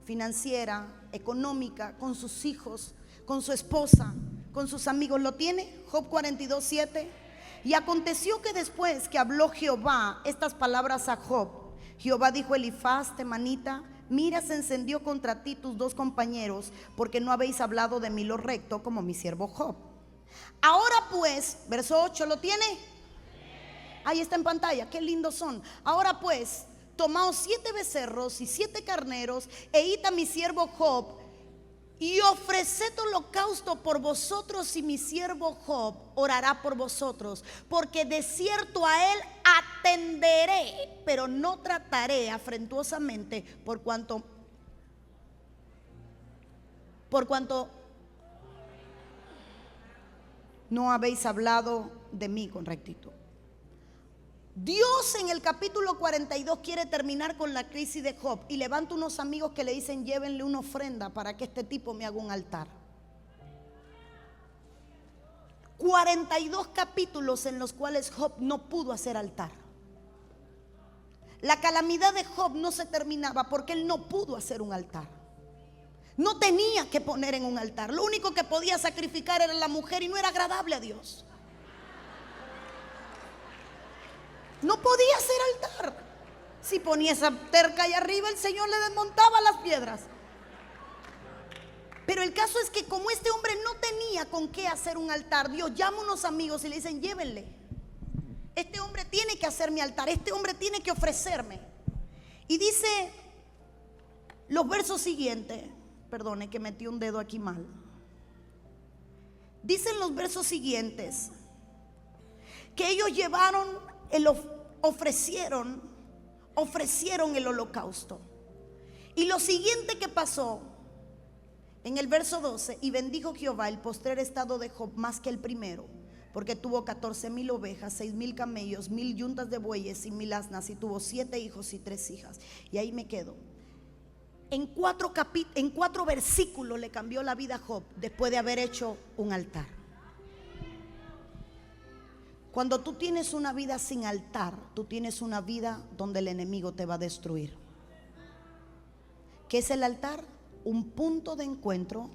financiera, económica, con sus hijos, con su esposa, con sus amigos. ¿Lo tiene? Job 42, 7. Y aconteció que después que habló Jehová estas palabras a Job, Jehová dijo a Elifaz temanita: mira, se encendió contra ti tus dos compañeros, porque no habéis hablado de mí lo recto, como mi siervo Job. Ahora pues, verso 8, ¿lo tiene? Ahí está en pantalla, qué lindos son. Ahora pues, tomaos 7 becerros y 7 carneros, e id a mi siervo Job, y ofreced holocausto por vosotros, y mi siervo Job orará por vosotros, porque de cierto a él atenderé, pero no trataré afrentuosamente, por cuanto no habéis hablado de mí con rectitud. Dios en el capítulo 42 quiere terminar con la crisis de Job y levanta unos amigos que le dicen: llévenle una ofrenda para que este tipo me haga un altar. 42 capítulos en los cuales Job no pudo hacer altar. La calamidad de Job no se terminaba porque él no pudo hacer un altar. No tenía que poner en un altar. Lo único que podía sacrificar era la mujer, y no era agradable a Dios. No podía hacer altar. Si ponía esa terca allá arriba, el Señor le desmontaba las piedras. Pero el caso es que como este hombre no tenía con qué hacer un altar, Dios llama a unos amigos y le dicen: llévenle. Este hombre tiene que hacer mi altar. Este hombre tiene que ofrecerme. Y dice los versos siguientes. Perdone que metí un dedo aquí mal. Dicen los versos siguientes que ellos llevaron ofrecieron el holocausto. Y lo siguiente que pasó en el verso 12: y bendijo Jehová el postrer estado de Job más que el primero, porque tuvo 14,000 ovejas, 6,000 camellos, 1,000 yuntas de bueyes y 1,000 asnas, y tuvo 7 hijos y 3 hijas. Y ahí me quedo. En 4 versículos le cambió la vida a Job después de haber hecho un altar. Cuando tú tienes una vida sin altar, tú tienes una vida donde el enemigo te va a destruir. ¿Qué es el altar? Un punto de encuentro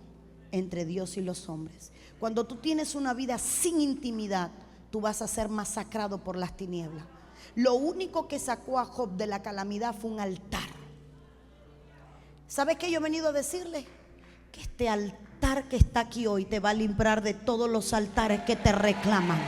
entre Dios y los hombres. Cuando tú tienes una vida sin intimidad, tú vas a ser masacrado por las tinieblas. Lo único que sacó a Job de la calamidad fue un altar. ¿Sabes qué yo he venido a decirle? Que este altar que está aquí hoy te va a librar de todos los altares que te reclaman.